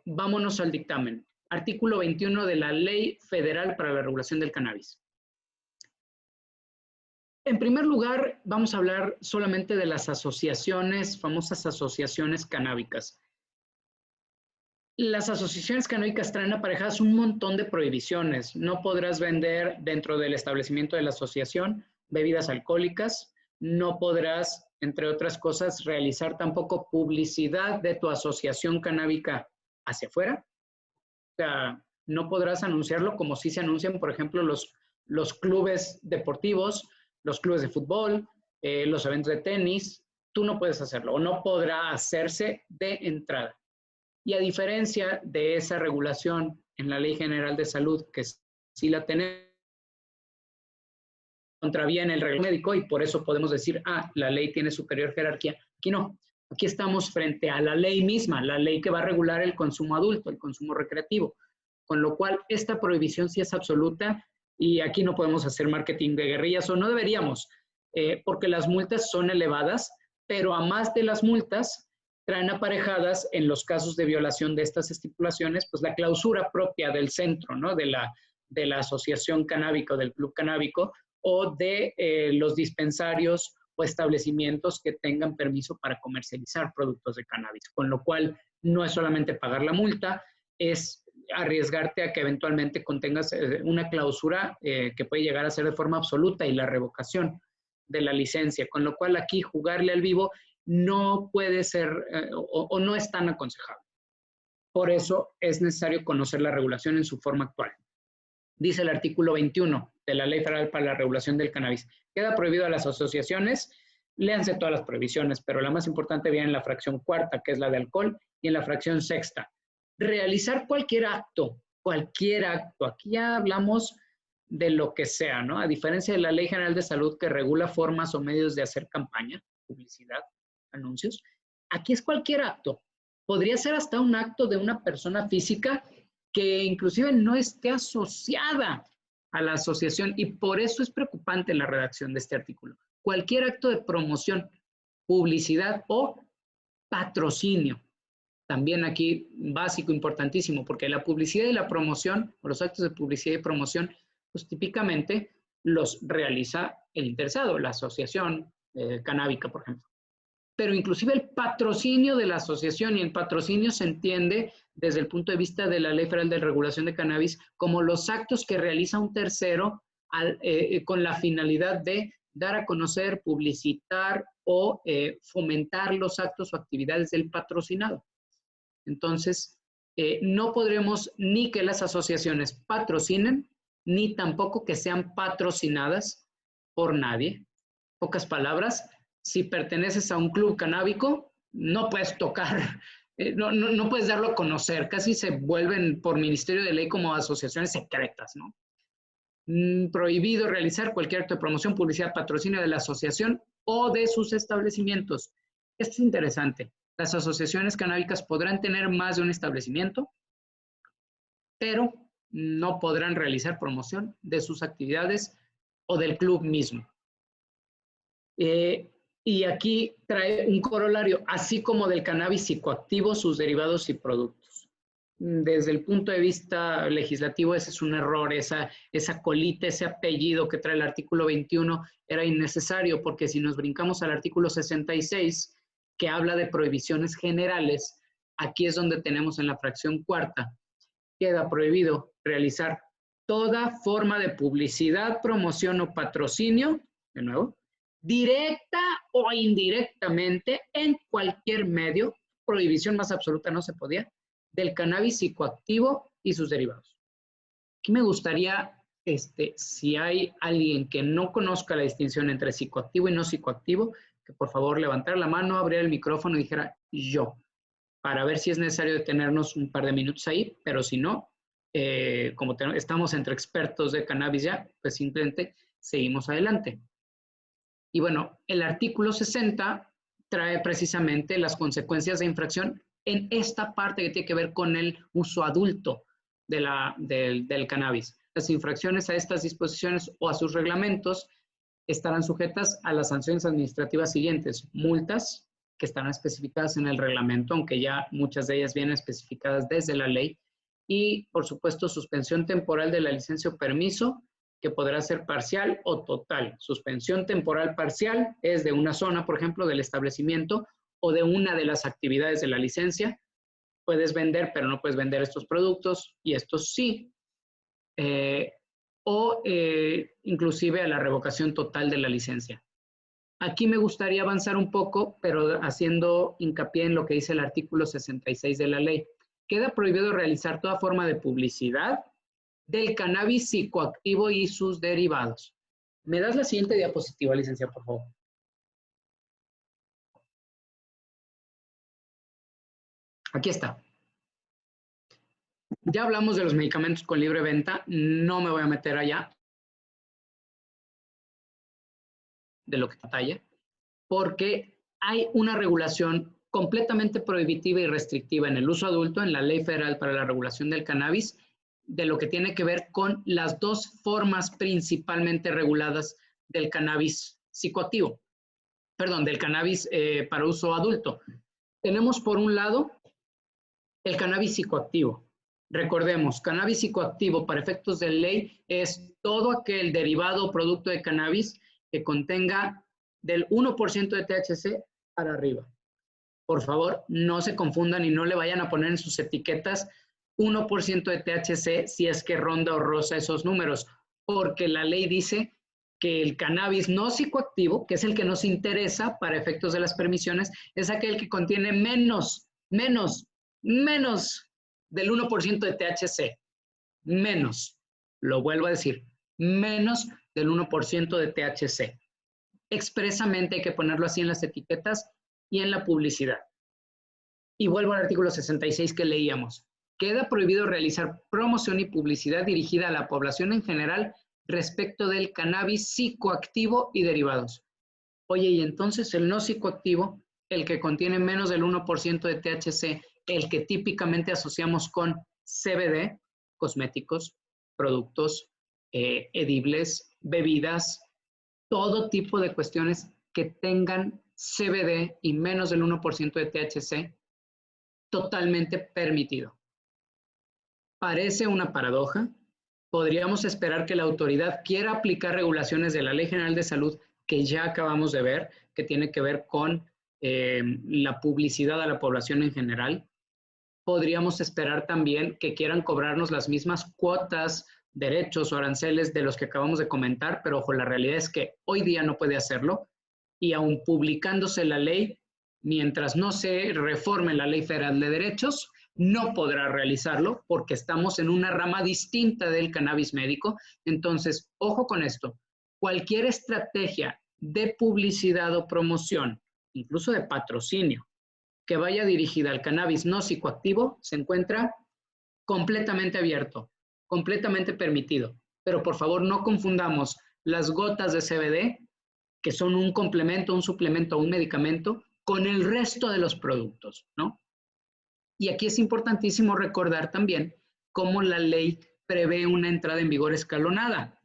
vámonos al dictamen. Artículo 21 de la Ley Federal para la Regulación del Cannabis. En primer lugar, vamos a hablar solamente de las asociaciones, famosas asociaciones canábicas. Las asociaciones canábicas traen aparejadas un montón de prohibiciones. No podrás vender dentro del establecimiento de la asociación bebidas alcohólicas. No podrás, entre otras cosas, realizar tampoco publicidad de tu asociación canábica hacia afuera. O sea, no podrás anunciarlo como si se anuncian, por ejemplo, los clubes deportivos, los clubes de fútbol, los eventos de tenis. Tú no puedes hacerlo o no podrá hacerse de entrada. Y a diferencia de esa regulación en la Ley General de Salud, que sí la tenemos, contraviene el reglamento médico y por eso podemos decir, la ley tiene superior jerarquía. Aquí no. Aquí estamos frente a la ley misma, la ley que va a regular el consumo adulto, el consumo recreativo. Con lo cual, esta prohibición sí es absoluta y aquí no podemos hacer marketing de guerrillas o no deberíamos, porque las multas son elevadas, pero a más de las multas, traen aparejadas en los casos de violación de estas estipulaciones, pues la clausura propia del centro, ¿no? De la asociación canábica o del club canábico o de los dispensarios o establecimientos que tengan permiso para comercializar productos de cannabis. Con lo cual, no es solamente pagar la multa, es arriesgarte a que eventualmente contengas una clausura que puede llegar a ser de forma absoluta y la revocación de la licencia. Con lo cual, aquí jugarle al vivo no puede ser o no es tan aconsejable. Por eso es necesario conocer la regulación en su forma actual. Dice el artículo 21 de la Ley Federal para la Regulación del Cannabis. Queda prohibido a las asociaciones, léanse todas las prohibiciones, pero la más importante viene en la fracción cuarta, que es la de alcohol, y en la fracción sexta. Realizar cualquier acto, aquí ya hablamos de lo que sea, ¿no? A diferencia de la Ley General de Salud que regula formas o medios de hacer campaña, publicidad, anuncios, aquí es cualquier acto. Podría ser hasta un acto de una persona física que inclusive no esté asociada a la asociación y por eso es preocupante la redacción de este artículo. Cualquier acto de promoción, publicidad o patrocinio. También aquí básico, importantísimo, porque la publicidad y la promoción, o los actos de publicidad y promoción, pues típicamente los realiza el interesado, la asociación canábica, por ejemplo. Pero inclusive el patrocinio de la asociación, y el patrocinio se entiende desde el punto de vista de la Ley Federal de Regulación de Cannabis como los actos que realiza un tercero con la finalidad de dar a conocer, publicitar o fomentar los actos o actividades del patrocinado. Entonces, no podremos ni que las asociaciones patrocinen, ni tampoco que sean patrocinadas por nadie. Pocas palabras, si perteneces a un club canábico, no puedes tocar, no puedes darlo a conocer, casi se vuelven por Ministerio de Ley como asociaciones secretas, ¿no? Prohibido realizar cualquier acto de promoción, publicidad, patrocinio de la asociación o de sus establecimientos. Esto es interesante. Las asociaciones canábicas podrán tener más de un establecimiento, pero no podrán realizar promoción de sus actividades o del club mismo. Y aquí trae un corolario, así como del cannabis psicoactivo, sus derivados y productos. Desde el punto de vista legislativo, ese es un error, esa colita, ese apellido que trae el artículo 21 era innecesario, porque si nos brincamos al artículo 66, que habla de prohibiciones generales, aquí es donde tenemos en la fracción cuarta, queda prohibido realizar toda forma de publicidad, promoción o patrocinio, de nuevo, directa o indirectamente en cualquier medio, prohibición más absoluta no se podía, del cannabis psicoactivo y sus derivados. Aquí me gustaría, si hay alguien que no conozca la distinción entre psicoactivo y no psicoactivo, que por favor levantara la mano, abriera el micrófono y dijera yo, para ver si es necesario detenernos un par de minutos ahí, pero si no, como estamos entre expertos de cannabis ya, pues simplemente seguimos adelante. Y bueno, el artículo 60 trae precisamente las consecuencias de infracción en esta parte que tiene que ver con el uso adulto del cannabis. Las infracciones a estas disposiciones o a sus reglamentos estarán sujetas a las sanciones administrativas siguientes: multas, que están especificadas en el reglamento, aunque ya muchas de ellas vienen especificadas desde la ley, y por supuesto suspensión temporal de la licencia o permiso, que podrá ser parcial o total. Suspensión temporal parcial es de una zona, por ejemplo, del establecimiento o de una de las actividades de la licencia. Puedes vender, pero no puedes vender estos productos, y estos sí. Inclusive a la revocación total de la licencia. Aquí me gustaría avanzar un poco, pero haciendo hincapié en lo que dice el artículo 66 de la ley. Queda prohibido realizar toda forma de publicidad del cannabis psicoactivo y sus derivados. ¿Me das la siguiente diapositiva, licenciada, por favor? Aquí está. Ya hablamos de los medicamentos con libre venta, no me voy a meter allá de lo que batalla, porque hay una regulación completamente prohibitiva y restrictiva en el uso adulto, en la Ley Federal para la Regulación del Cannabis, de lo que tiene que ver con las dos formas principalmente reguladas del cannabis psicoactivo, perdón, del cannabis para uso adulto. Tenemos por un lado el cannabis psicoactivo. Recordemos, cannabis psicoactivo para efectos de ley es todo aquel derivado o producto de cannabis que contenga del 1% de THC para arriba. Por favor, no se confundan y no le vayan a poner en sus etiquetas 1% de THC si es que ronda o roza esos números, porque la ley dice que el cannabis no psicoactivo, que es el que nos interesa para efectos de las permisiones, es aquel que contiene menos del 1% de THC. Menos, lo vuelvo a decir, menos del 1% de THC. Expresamente hay que ponerlo así en las etiquetas y en la publicidad. Y vuelvo al artículo 66 que leíamos. Queda prohibido realizar promoción y publicidad dirigida a la población en general respecto del cannabis psicoactivo y derivados. Oye, y entonces el no psicoactivo, el que contiene menos del 1% de THC, el que típicamente asociamos con CBD, cosméticos, productos, edibles, bebidas, todo tipo de cuestiones que tengan CBD y menos del 1% de THC, totalmente permitido. Parece una paradoja. Podríamos esperar que la autoridad quiera aplicar regulaciones de la Ley General de Salud que ya acabamos de ver, que tiene que ver con la publicidad a la población en general. Podríamos esperar también que quieran cobrarnos las mismas cuotas derechos o aranceles de los que acabamos de comentar, pero ojo, la realidad es que hoy día no puede hacerlo y aun publicándose la ley, mientras no se reforme la Ley Federal de Derechos, no podrá realizarlo porque estamos en una rama distinta del cannabis médico. Entonces, ojo con esto, cualquier estrategia de publicidad o promoción, incluso de patrocinio, que vaya dirigida al cannabis no psicoactivo, se encuentra completamente abierto, completamente permitido. Pero por favor no confundamos las gotas de CBD, que son un complemento, un suplemento, un medicamento, con el resto de los productos, ¿no? Y aquí es importantísimo recordar también cómo la ley prevé una entrada en vigor escalonada.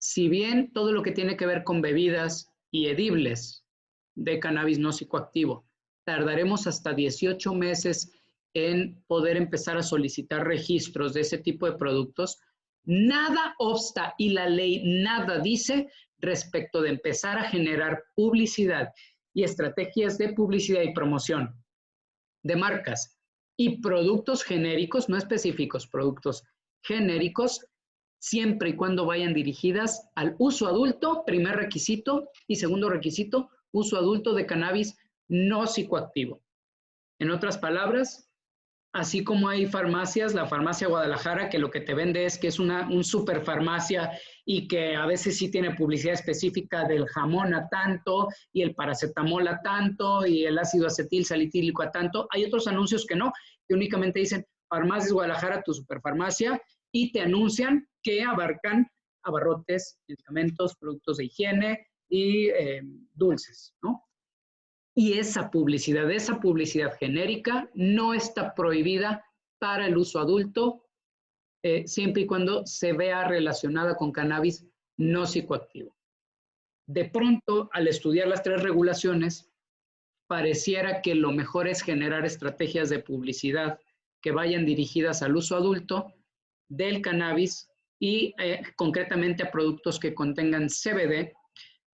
Si bien todo lo que tiene que ver con bebidas y edibles de cannabis no psicoactivo, tardaremos hasta 18 meses en poder empezar a solicitar registros de ese tipo de productos, nada obsta y la ley nada dice respecto de empezar a generar publicidad y estrategias de publicidad y promoción de marcas y productos genéricos, no específicos, productos genéricos, siempre y cuando vayan dirigidas al uso adulto, primer requisito, y segundo requisito, uso adulto de cannabis no psicoactivo. En otras palabras, así como hay farmacias, la farmacia Guadalajara, que lo que te vende es que es un superfarmacia y que a veces sí tiene publicidad específica del jamón a tanto y el paracetamol a tanto y el ácido acetil salitílico a tanto. Hay otros anuncios que no, que únicamente dicen Farmacias Guadalajara, tu superfarmacia, y te anuncian que abarcan abarrotes, medicamentos, productos de higiene y dulces, ¿no? Y esa publicidad genérica no está prohibida para el uso adulto, siempre y cuando se vea relacionada con cannabis no psicoactivo. De pronto, al estudiar las tres regulaciones, pareciera que lo mejor es generar estrategias de publicidad que vayan dirigidas al uso adulto del cannabis y concretamente a productos que contengan CBD,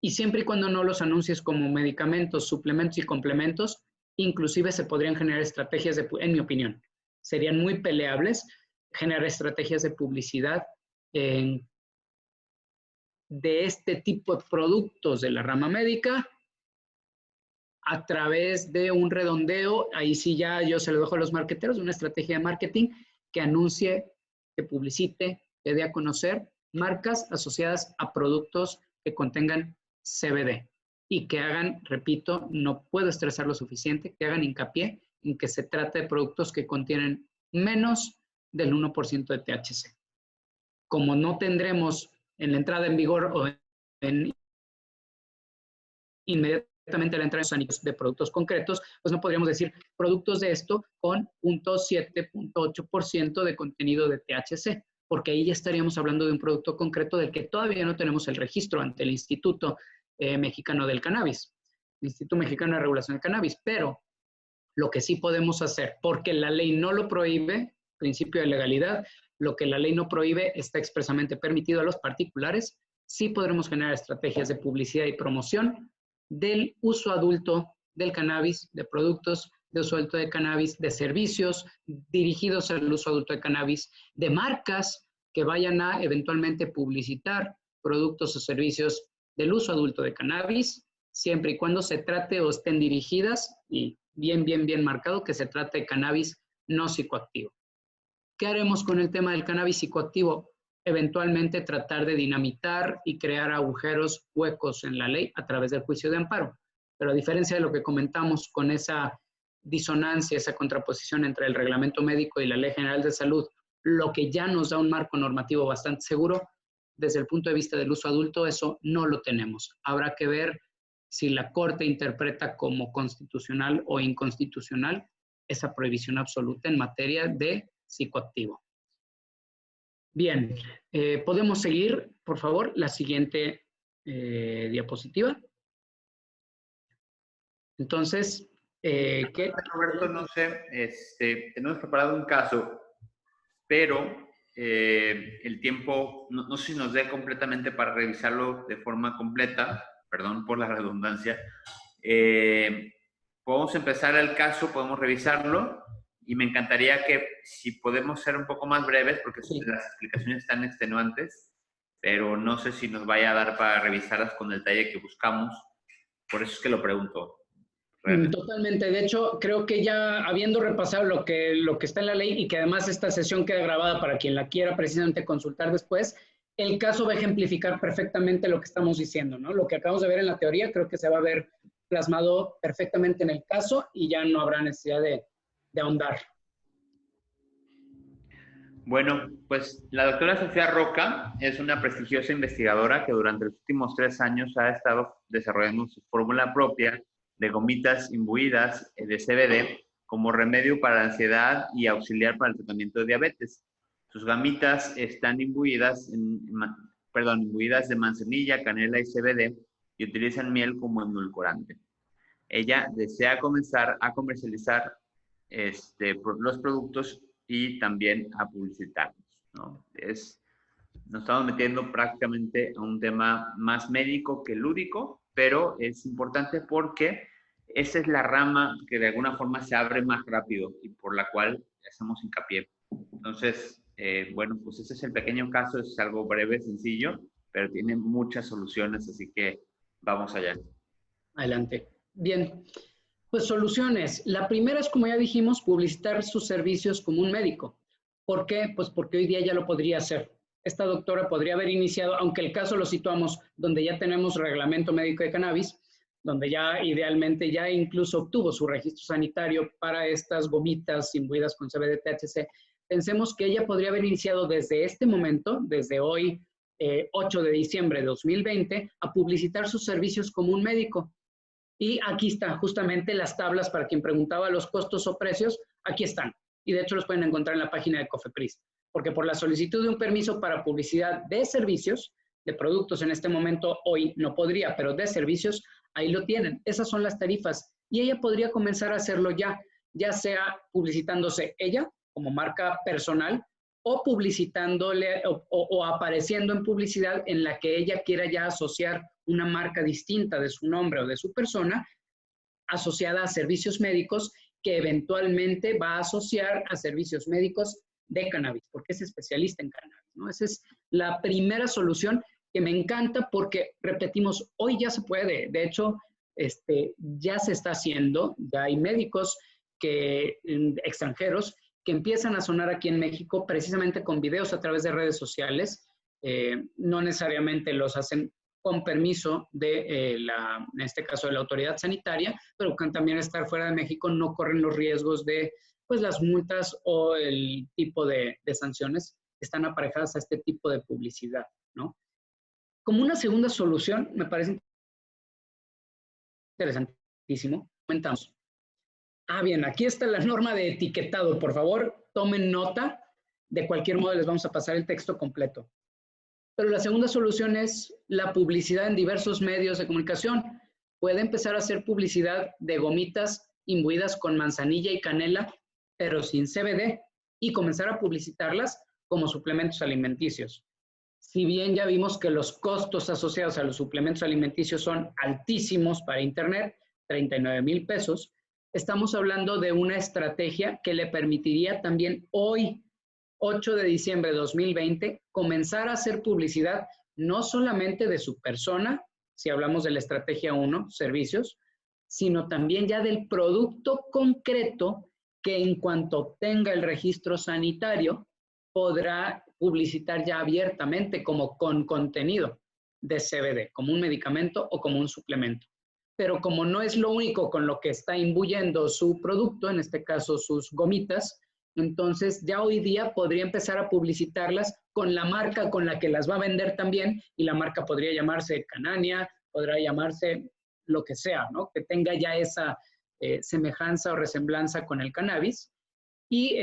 y siempre y cuando no los anuncies como medicamentos, suplementos y complementos, inclusive se podrían generar estrategias, en mi opinión, serían muy peleables, generar estrategias de publicidad de este tipo de productos de la rama médica a través de un redondeo, ahí sí ya yo se lo dejo a los marketeros, una estrategia de marketing que anuncie, que publicite, que dé a conocer marcas asociadas a productos que contengan CBD y que hagan, repito, no puedo estresar lo suficiente, que hagan hincapié en que se trata de productos que contienen menos del 1% de THC. Como no tendremos en la entrada en vigor o inmediatamente la entrada en los anillos de productos concretos, pues no podríamos decir productos de esto con 0.7, 0.8% de contenido de THC, porque ahí ya estaríamos hablando de un producto concreto del que todavía no tenemos el registro ante el Instituto Mexicano del Cannabis, el Instituto Mexicano de Regulación del Cannabis, pero lo que sí podemos hacer, porque la ley no lo prohíbe, principio de legalidad, lo que la ley no prohíbe está expresamente permitido a los particulares, sí podremos generar estrategias de publicidad y promoción del uso adulto del cannabis, de productos de uso adulto de cannabis, de servicios dirigidos al uso adulto de cannabis, de marcas que vayan a eventualmente publicitar productos o servicios del uso adulto de cannabis, siempre y cuando se trate o estén dirigidas, y bien marcado, que se trate de cannabis no psicoactivo. ¿Qué haremos con el tema del cannabis psicoactivo? Eventualmente tratar de dinamitar y crear agujeros, huecos en la ley a través del juicio de amparo. Pero a diferencia de lo que comentamos con esa disonancia, esa contraposición entre el reglamento médico y la Ley General de Salud, lo que ya nos da un marco normativo bastante seguro, desde el punto de vista del uso adulto, eso no lo tenemos. Habrá que ver si la Corte interpreta como constitucional o inconstitucional esa prohibición absoluta en materia de psicoactivo. Bien, podemos seguir, por favor, la siguiente diapositiva. Entonces, ¿qué? Roberto, no sé, tenemos preparado un caso, pero el tiempo, no sé si nos dé completamente para revisarlo de forma completa, perdón por la redundancia. Podemos empezar el caso, podemos revisarlo y me encantaría que si podemos ser un poco más breves, porque Sí. las explicaciones están extenuantes, pero no sé si nos vaya a dar para revisarlas con el detalle que buscamos. Por eso es que lo pregunto. Realmente. Totalmente. De hecho, creo que ya habiendo repasado lo que está en la ley y que además esta sesión queda grabada para quien la quiera precisamente consultar después, el caso va a ejemplificar perfectamente lo que estamos diciendo, ¿no? Lo que acabamos de ver en la teoría creo que se va a ver plasmado perfectamente en el caso y ya no habrá necesidad de ahondar. Bueno, pues la doctora Sofía Roca es una prestigiosa investigadora que durante los últimos 3 años ha estado desarrollando su fórmula propia de gomitas imbuidas de CBD como remedio para la ansiedad y auxiliar para el tratamiento de diabetes. Sus gomitas están imbuidas de manzanilla, canela y CBD y utilizan miel como endulcorante. Ella desea comenzar a comercializar los productos y también a publicitarlos, ¿no? Nos estamos metiendo prácticamente a un tema más médico que lúdico, pero es importante porque esa es la rama que de alguna forma se abre más rápido y por la cual hacemos hincapié. Entonces, bueno, pues ese es el pequeño caso, es algo breve, sencillo, pero tiene muchas soluciones, así que vamos allá. Adelante. Bien. Pues soluciones. La primera es, como ya dijimos, publicitar sus servicios como un médico. ¿Por qué? Pues porque hoy día ya lo podría hacer. Esta doctora podría haber iniciado, aunque el caso lo situamos donde ya tenemos reglamento médico de cannabis, donde ya idealmente ya incluso obtuvo su registro sanitario para estas gomitas imbuidas con CBD, THC. Pensemos que ella podría haber iniciado desde este momento, desde hoy, 8 de diciembre de 2020, a publicitar sus servicios como un médico. Y aquí están justamente las tablas para quien preguntaba los costos o precios, aquí están. Y de hecho los pueden encontrar en la página de COFEPRIS. Porque por la solicitud de un permiso para publicidad de servicios, de productos en este momento hoy no podría, pero de servicios, ahí lo tienen. Esas son las tarifas. Y ella podría comenzar a hacerlo ya sea publicitándose ella como marca personal o publicitándole o apareciendo en publicidad en la que ella quiera ya asociar una marca distinta de su nombre o de su persona, asociada a servicios médicos, que eventualmente va a asociar a servicios médicos de cannabis, porque es especialista en cannabis, ¿no? Esa es la primera solución que me encanta porque, repetimos, hoy ya se puede. De hecho, ya se está haciendo, ya hay médicos extranjeros que empiezan a sonar aquí en México precisamente con videos a través de redes sociales. No necesariamente los hacen con permiso de, en este caso, de la autoridad sanitaria, pero que también estar fuera de México no corren los riesgos de pues, las multas o el tipo de sanciones que están aparejadas a este tipo de publicidad, ¿no? Como una segunda solución, me parece interesantísimo, comentamos. Bien, aquí está la norma de etiquetado. Por favor, tomen nota. De cualquier modo, les vamos a pasar el texto completo. Pero la segunda solución es la publicidad en diversos medios de comunicación. Puede empezar a hacer publicidad de gomitas imbuidas con manzanilla y canela, pero sin CBD, y comenzar a publicitarlas como suplementos alimenticios. Si bien ya vimos que los costos asociados a los suplementos alimenticios son altísimos para Internet, 39,000 pesos, estamos hablando de una estrategia que le permitiría también hoy, 8 de diciembre de 2020, comenzar a hacer publicidad no solamente de su persona, si hablamos de la estrategia 1, servicios, sino también ya del producto concreto que en cuanto obtenga el registro sanitario podrá publicitar ya abiertamente como con contenido de CBD, como un medicamento o como un suplemento. Pero como no es lo único con lo que está imbuyendo su producto, en este caso sus gomitas, entonces ya hoy día podría empezar a publicitarlas con la marca con la que las va a vender también, y la marca podría llamarse Canania, podrá llamarse lo que sea, ¿no? Que tenga ya esa semejanza o resemblanza con el cannabis, y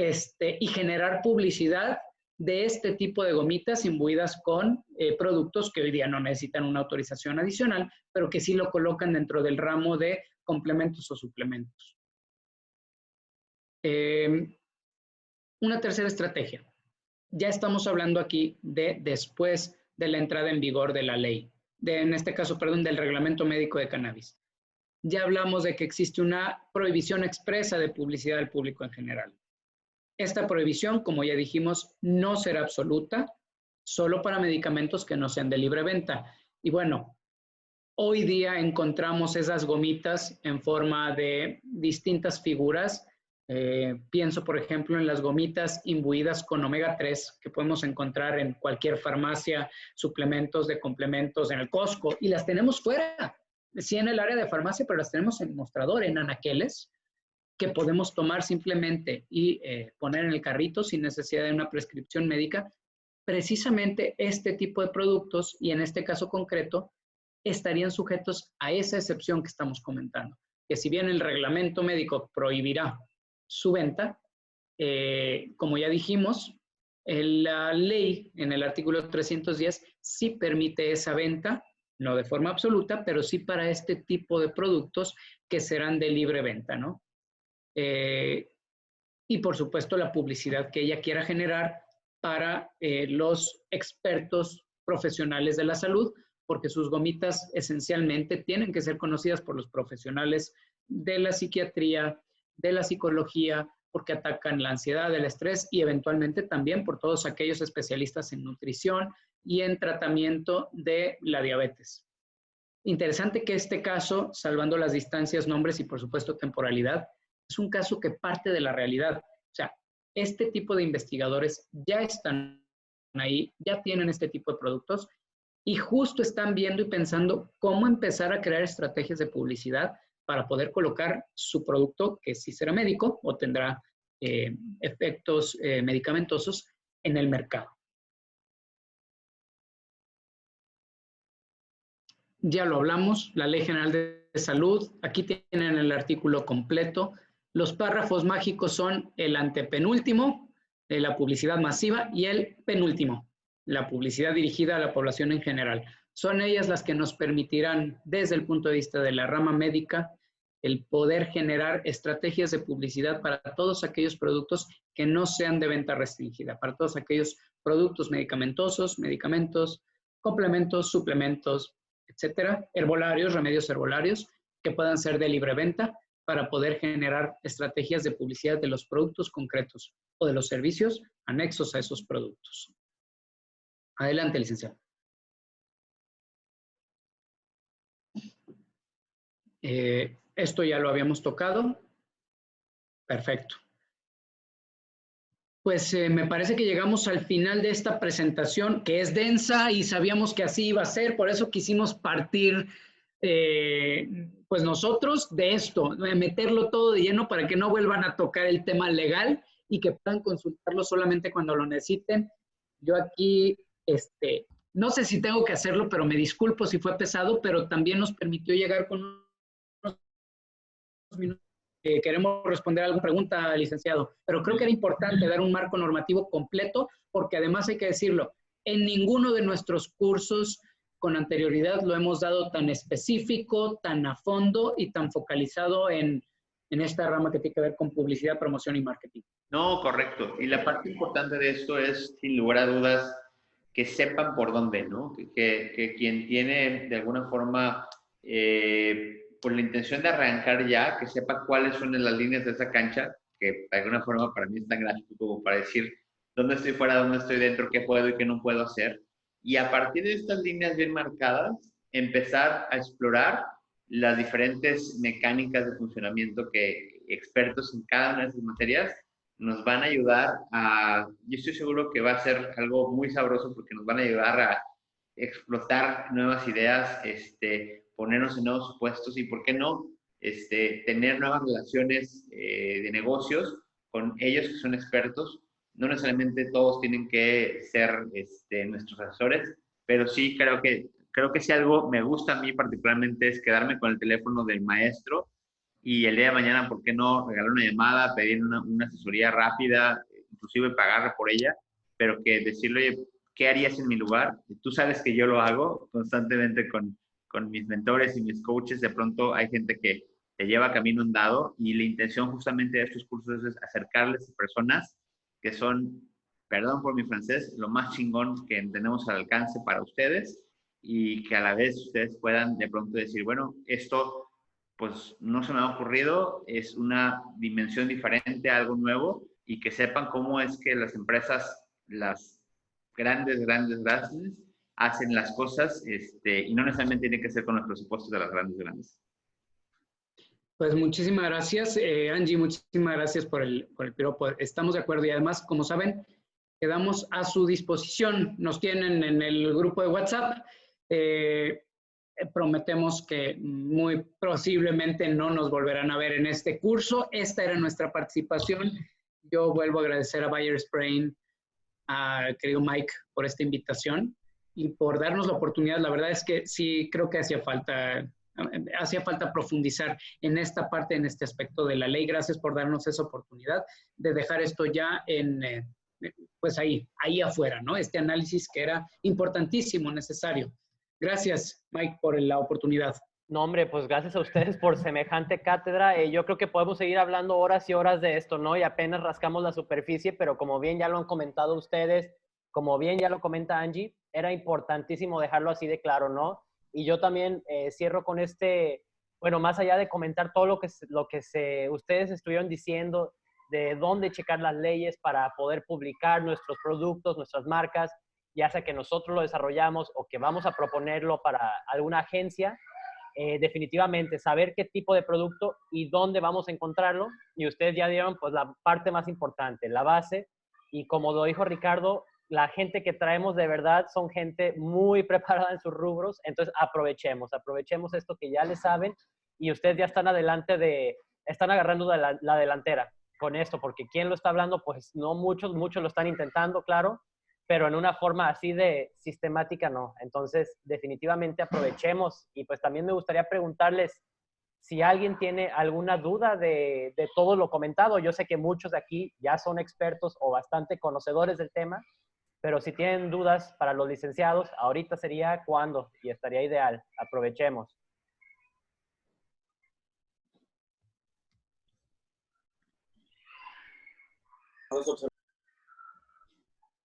generar publicidad de este tipo de gomitas imbuidas con productos que hoy día no necesitan una autorización adicional, pero que sí lo colocan dentro del ramo de complementos o suplementos. Una tercera estrategia. Ya estamos hablando aquí de después de la entrada en vigor de la ley, en este caso, perdón, del reglamento médico de cannabis. Ya hablamos de que existe una prohibición expresa de publicidad al público en general. Esta prohibición, como ya dijimos, no será absoluta, solo para medicamentos que no sean de libre venta. Y bueno, hoy día encontramos esas gomitas en forma de distintas figuras. Pienso, por ejemplo, en las gomitas imbuidas con omega 3 que podemos encontrar en cualquier farmacia, suplementos de complementos en el Costco, y las tenemos fuera, sí en el área de farmacia, pero las tenemos en mostrador, en anaqueles, que podemos tomar simplemente y poner en el carrito sin necesidad de una prescripción médica. Precisamente este tipo de productos, y en este caso concreto, estarían sujetos a esa excepción que estamos comentando, que si bien el reglamento médico prohibirá su venta, como ya dijimos, la ley en el artículo 310 sí permite esa venta, no de forma absoluta, pero sí para este tipo de productos que serán de libre venta, ¿no? Y por supuesto la publicidad que ella quiera generar para los expertos profesionales de la salud, porque sus gomitas esencialmente tienen que ser conocidas por los profesionales de la psiquiatría, de la psicología, porque atacan la ansiedad, el estrés y eventualmente también por todos aquellos especialistas en nutrición y en tratamiento de la diabetes. Interesante que este caso, salvando las distancias, nombres y por supuesto temporalidad, es un caso que parte de la realidad. O sea, este tipo de investigadores ya están ahí, ya tienen este tipo de productos y justo están viendo y pensando cómo empezar a crear estrategias de publicidad para poder colocar su producto, que sí será médico o tendrá efectos medicamentosos, en el mercado. Ya lo hablamos, la Ley General de Salud, aquí tienen el artículo completo. Los párrafos mágicos son el antepenúltimo, la publicidad masiva, y el penúltimo, la publicidad dirigida a la población en general. Son ellas las que nos permitirán, desde el punto de vista de la rama médica, el poder generar estrategias de publicidad para todos aquellos productos que no sean de venta restringida, para todos aquellos productos medicamentosos, medicamentos, complementos, suplementos, etcétera, herbolarios, remedios herbolarios, que puedan ser de libre venta para poder generar estrategias de publicidad de los productos concretos o de los servicios anexos a esos productos. Adelante, licenciado. Esto ya lo habíamos tocado. Perfecto. Pues me parece que llegamos al final de esta presentación, que es densa y sabíamos que así iba a ser, por eso quisimos partir, pues nosotros, de esto, meterlo todo de lleno para que no vuelvan a tocar el tema legal y que puedan consultarlo solamente cuando lo necesiten. Yo aquí, no sé si tengo que hacerlo, pero me disculpo si fue pesado, pero también nos permitió llegar con unos minutos. Queremos responder a alguna pregunta, licenciado, pero creo que era importante dar un marco normativo completo, porque además hay que decirlo, en ninguno de nuestros cursos con anterioridad lo hemos dado tan específico, tan a fondo y tan focalizado en esta rama que tiene que ver con publicidad, promoción y marketing. No, correcto. Y la parte importante de esto es, sin lugar a dudas, que sepan por dónde, ¿no? Que quien tiene de alguna forma con la intención de arrancar ya, que sepa cuáles son las líneas de esa cancha, que de alguna forma para mí es tan gráfico como para decir dónde estoy fuera, dónde estoy dentro, qué puedo y qué no puedo hacer. Y a partir de estas líneas bien marcadas, empezar a explorar las diferentes mecánicas de funcionamiento que expertos en cada una de esas materias nos van a ayudar a, yo estoy seguro que va a ser algo muy sabroso porque nos van a ayudar a explotar nuevas ideas, ponernos en nuevos supuestos y, ¿por qué no?, tener nuevas relaciones de negocios con ellos que son expertos. No necesariamente todos tienen que ser nuestros asesores, pero sí creo que si algo me gusta a mí particularmente es quedarme con el teléfono del maestro y el día de mañana, ¿por qué no regalar una llamada, pedir una asesoría rápida, inclusive pagarle por ella, pero que decirle, oye, ¿qué harías en mi lugar? Tú sabes que yo lo hago constantemente con mis mentores y mis coaches. De pronto hay gente que te lleva camino andado y la intención justamente de estos cursos es acercarles a personas que son, perdón por mi francés, lo más chingón que tenemos al alcance para ustedes y que a la vez ustedes puedan de pronto decir, bueno, esto pues no se me ha ocurrido, es una dimensión diferente, algo nuevo y que sepan cómo es que las empresas, las grandes, hacen las cosas y no necesariamente tiene que ser con los presupuestos de las grandes. Pues muchísimas gracias, Angie, muchísimas gracias por el piropo. Estamos de acuerdo y además, como saben, quedamos a su disposición. Nos tienen en el grupo de WhatsApp. Prometemos que muy posiblemente no nos volverán a ver en este curso. Esta era nuestra participación. Yo vuelvo a agradecer a Buyers Brain, al querido Mike, por esta invitación y por darnos la oportunidad. La verdad es que sí creo que hacía falta profundizar en esta parte, en este aspecto de la ley. Gracias por darnos esa oportunidad de dejar esto ya pues ahí afuera, ¿no? Este análisis que era importantísimo, necesario. Gracias, Mike, por la oportunidad. No, hombre, pues gracias a ustedes por semejante cátedra. Yo creo que podemos seguir hablando horas y horas de esto, ¿no? Y apenas rascamos la superficie, pero como bien ya lo han comentado ustedes, como bien ya lo comenta Angie, era importantísimo dejarlo así de claro, ¿no? Y yo también cierro con bueno, más allá de comentar todo lo que ustedes estuvieron diciendo, de dónde checar las leyes para poder publicar nuestros productos, nuestras marcas, ya sea que nosotros lo desarrollamos o que vamos a proponerlo para alguna agencia, definitivamente saber qué tipo de producto y dónde vamos a encontrarlo. Y ustedes ya dieron pues la parte más importante, la base. Y como lo dijo Ricardo, la gente que traemos de verdad son gente muy preparada en sus rubros. Entonces aprovechemos esto que ya les saben y ustedes ya están están agarrando la delantera con esto, porque quien lo está hablando, pues no muchos lo están intentando, claro, pero en una forma así de sistemática no. Entonces, definitivamente aprovechemos. Y pues también me gustaría preguntarles si alguien tiene alguna duda de todo lo comentado. Yo sé que muchos de aquí ya son expertos o bastante conocedores del tema, pero si tienen dudas para los licenciados, ahorita sería cuando y estaría ideal. Aprovechemos.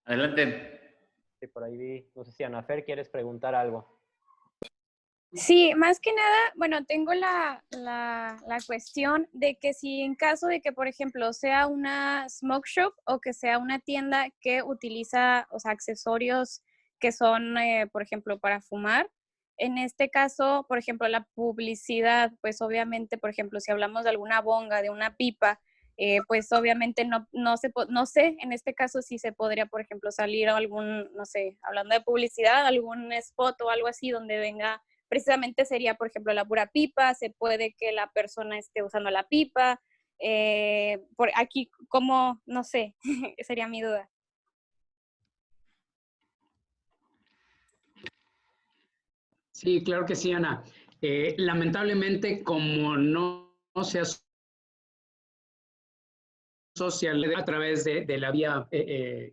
Adelante. Sí, por ahí vi, no sé si Anafer quieres preguntar algo. Sí, más que nada, bueno, tengo la cuestión de que si en caso de que, por ejemplo, sea una smoke shop o que sea una tienda que utiliza, o sea, accesorios que son, por ejemplo, para fumar, en este caso, por ejemplo, la publicidad, pues obviamente, por ejemplo, si hablamos de alguna bonga, de una pipa, pues obviamente no sé, en este caso si se podría, por ejemplo, salir algún, no sé, hablando de publicidad, algún spot o algo así donde venga, precisamente sería, por ejemplo, la pura pipa, se puede que la persona esté usando la pipa, por aquí, como, no sé, sería mi duda. Sí, claro que sí, Ana. Lamentablemente, como no se asocia a través de la vía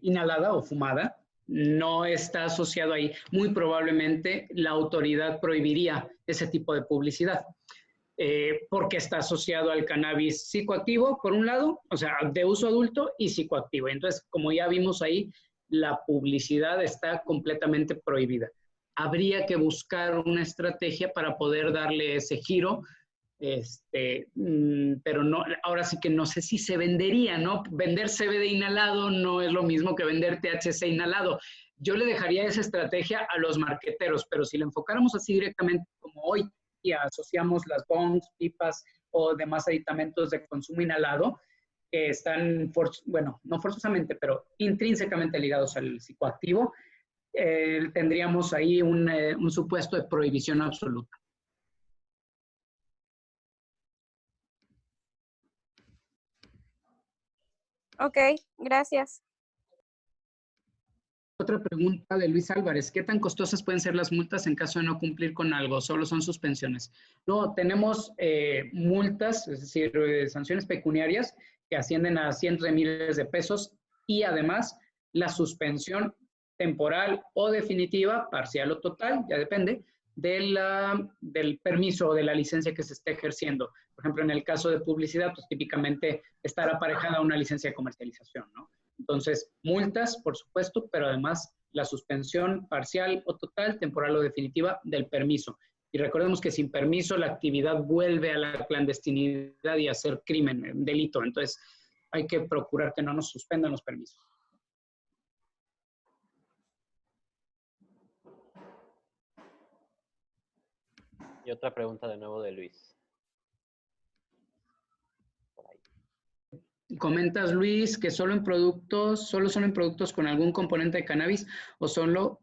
inhalada o fumada, no está asociado ahí. Muy probablemente la autoridad prohibiría ese tipo de publicidad, porque está asociado al cannabis psicoactivo, por un lado, o sea, de uso adulto y psicoactivo. Entonces, como ya vimos ahí, la publicidad está completamente prohibida. Habría que buscar una estrategia para poder darle ese giro, pero no, ahora sí que no sé si se vendería, ¿no? Vender CBD inhalado no es lo mismo que vender THC inhalado. Yo le dejaría esa estrategia a los marqueteros, pero si le enfocáramos así directamente como hoy y asociamos las bongs, pipas o demás aditamentos de consumo inhalado, que están, bueno, no forzosamente, pero intrínsecamente ligados al psicoactivo, tendríamos ahí un supuesto de prohibición absoluta. Ok, gracias. Otra pregunta de Luis Álvarez. ¿Qué tan costosas pueden ser las multas en caso de no cumplir con algo? ¿Solo son suspensiones? No, tenemos multas, es decir, sanciones pecuniarias que ascienden a cientos de miles de pesos y además la suspensión temporal o definitiva, parcial o total, ya depende, del permiso o de la licencia que se esté ejerciendo. Por ejemplo, en el caso de publicidad, pues típicamente estará aparejada a una licencia de comercialización, ¿no? Entonces, multas, por supuesto, pero además la suspensión parcial o total, temporal o definitiva del permiso. Y recordemos que sin permiso la actividad vuelve a la clandestinidad y a ser crimen, delito. Entonces, hay que procurar que no nos suspendan los permisos. Y otra pregunta de nuevo de Luis. Por ahí. Comentas, Luis, que solo son en productos con algún componente de cannabis o solo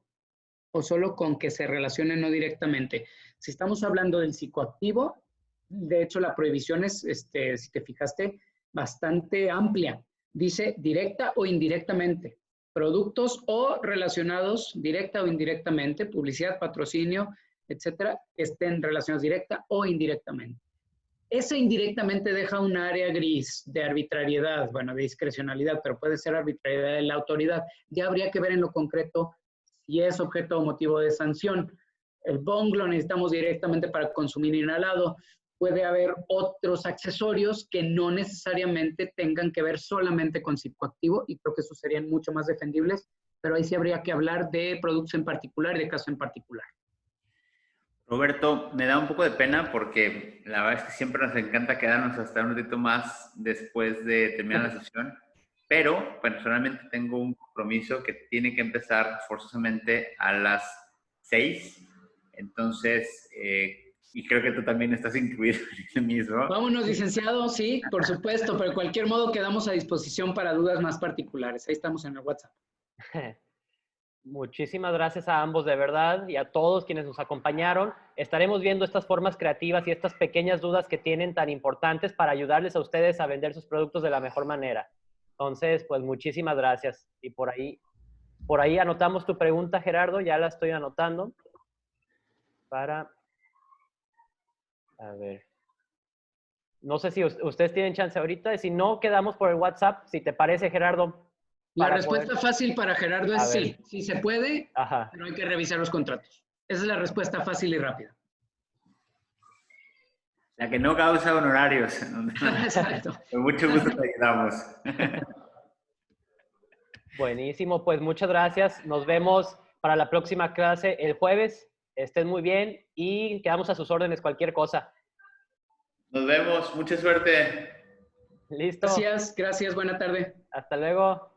con que se relacionen no directamente. Si estamos hablando del psicoactivo, de hecho la prohibición es, si te fijaste, bastante amplia. Dice directa o indirectamente. Productos o relacionados directa o indirectamente, publicidad, patrocinio, etcétera, estén relacionados directa o indirectamente. Ese indirectamente deja un área gris de arbitrariedad, bueno, de discrecionalidad, pero puede ser arbitrariedad de la autoridad. Ya habría que ver en lo concreto si es objeto o motivo de sanción. El bong lo necesitamos directamente para consumir inhalado. Puede haber otros accesorios que no necesariamente tengan que ver solamente con psicoactivo y creo que esos serían mucho más defendibles, pero ahí sí habría que hablar de productos en particular y de caso en particular. Roberto, me da un poco de pena porque la verdad es que siempre nos encanta quedarnos hasta un ratito más después de terminar la sesión, pero personalmente tengo un compromiso que tiene que empezar forzosamente a las 6, entonces, y creo que tú también estás incluido en el mismo. Vámonos, licenciado, sí, por supuesto, pero de cualquier modo quedamos a disposición para dudas más particulares. Ahí estamos en el WhatsApp. Muchísimas gracias a ambos de verdad y a todos quienes nos acompañaron. Estaremos viendo estas formas creativas y estas pequeñas dudas que tienen tan importantes para ayudarles a ustedes a vender sus productos de la mejor manera. Entonces, pues muchísimas gracias. Y por ahí anotamos tu pregunta, Gerardo, ya la estoy anotando para... A ver. No sé si ustedes tienen chance ahorita, si no, quedamos por el WhatsApp, si te parece, Gerardo. La respuesta fácil para Gerardo es sí, sí se puede, Ajá. pero hay que revisar los contratos. Esa es la respuesta fácil y rápida. La que no causa honorarios. Exacto. Con mucho gusto te ayudamos. Buenísimo, pues muchas gracias. Nos vemos para la próxima clase el jueves. Estén muy bien y quedamos a sus órdenes cualquier cosa. Nos vemos, mucha suerte. Listo. Gracias, buena tarde. Hasta luego.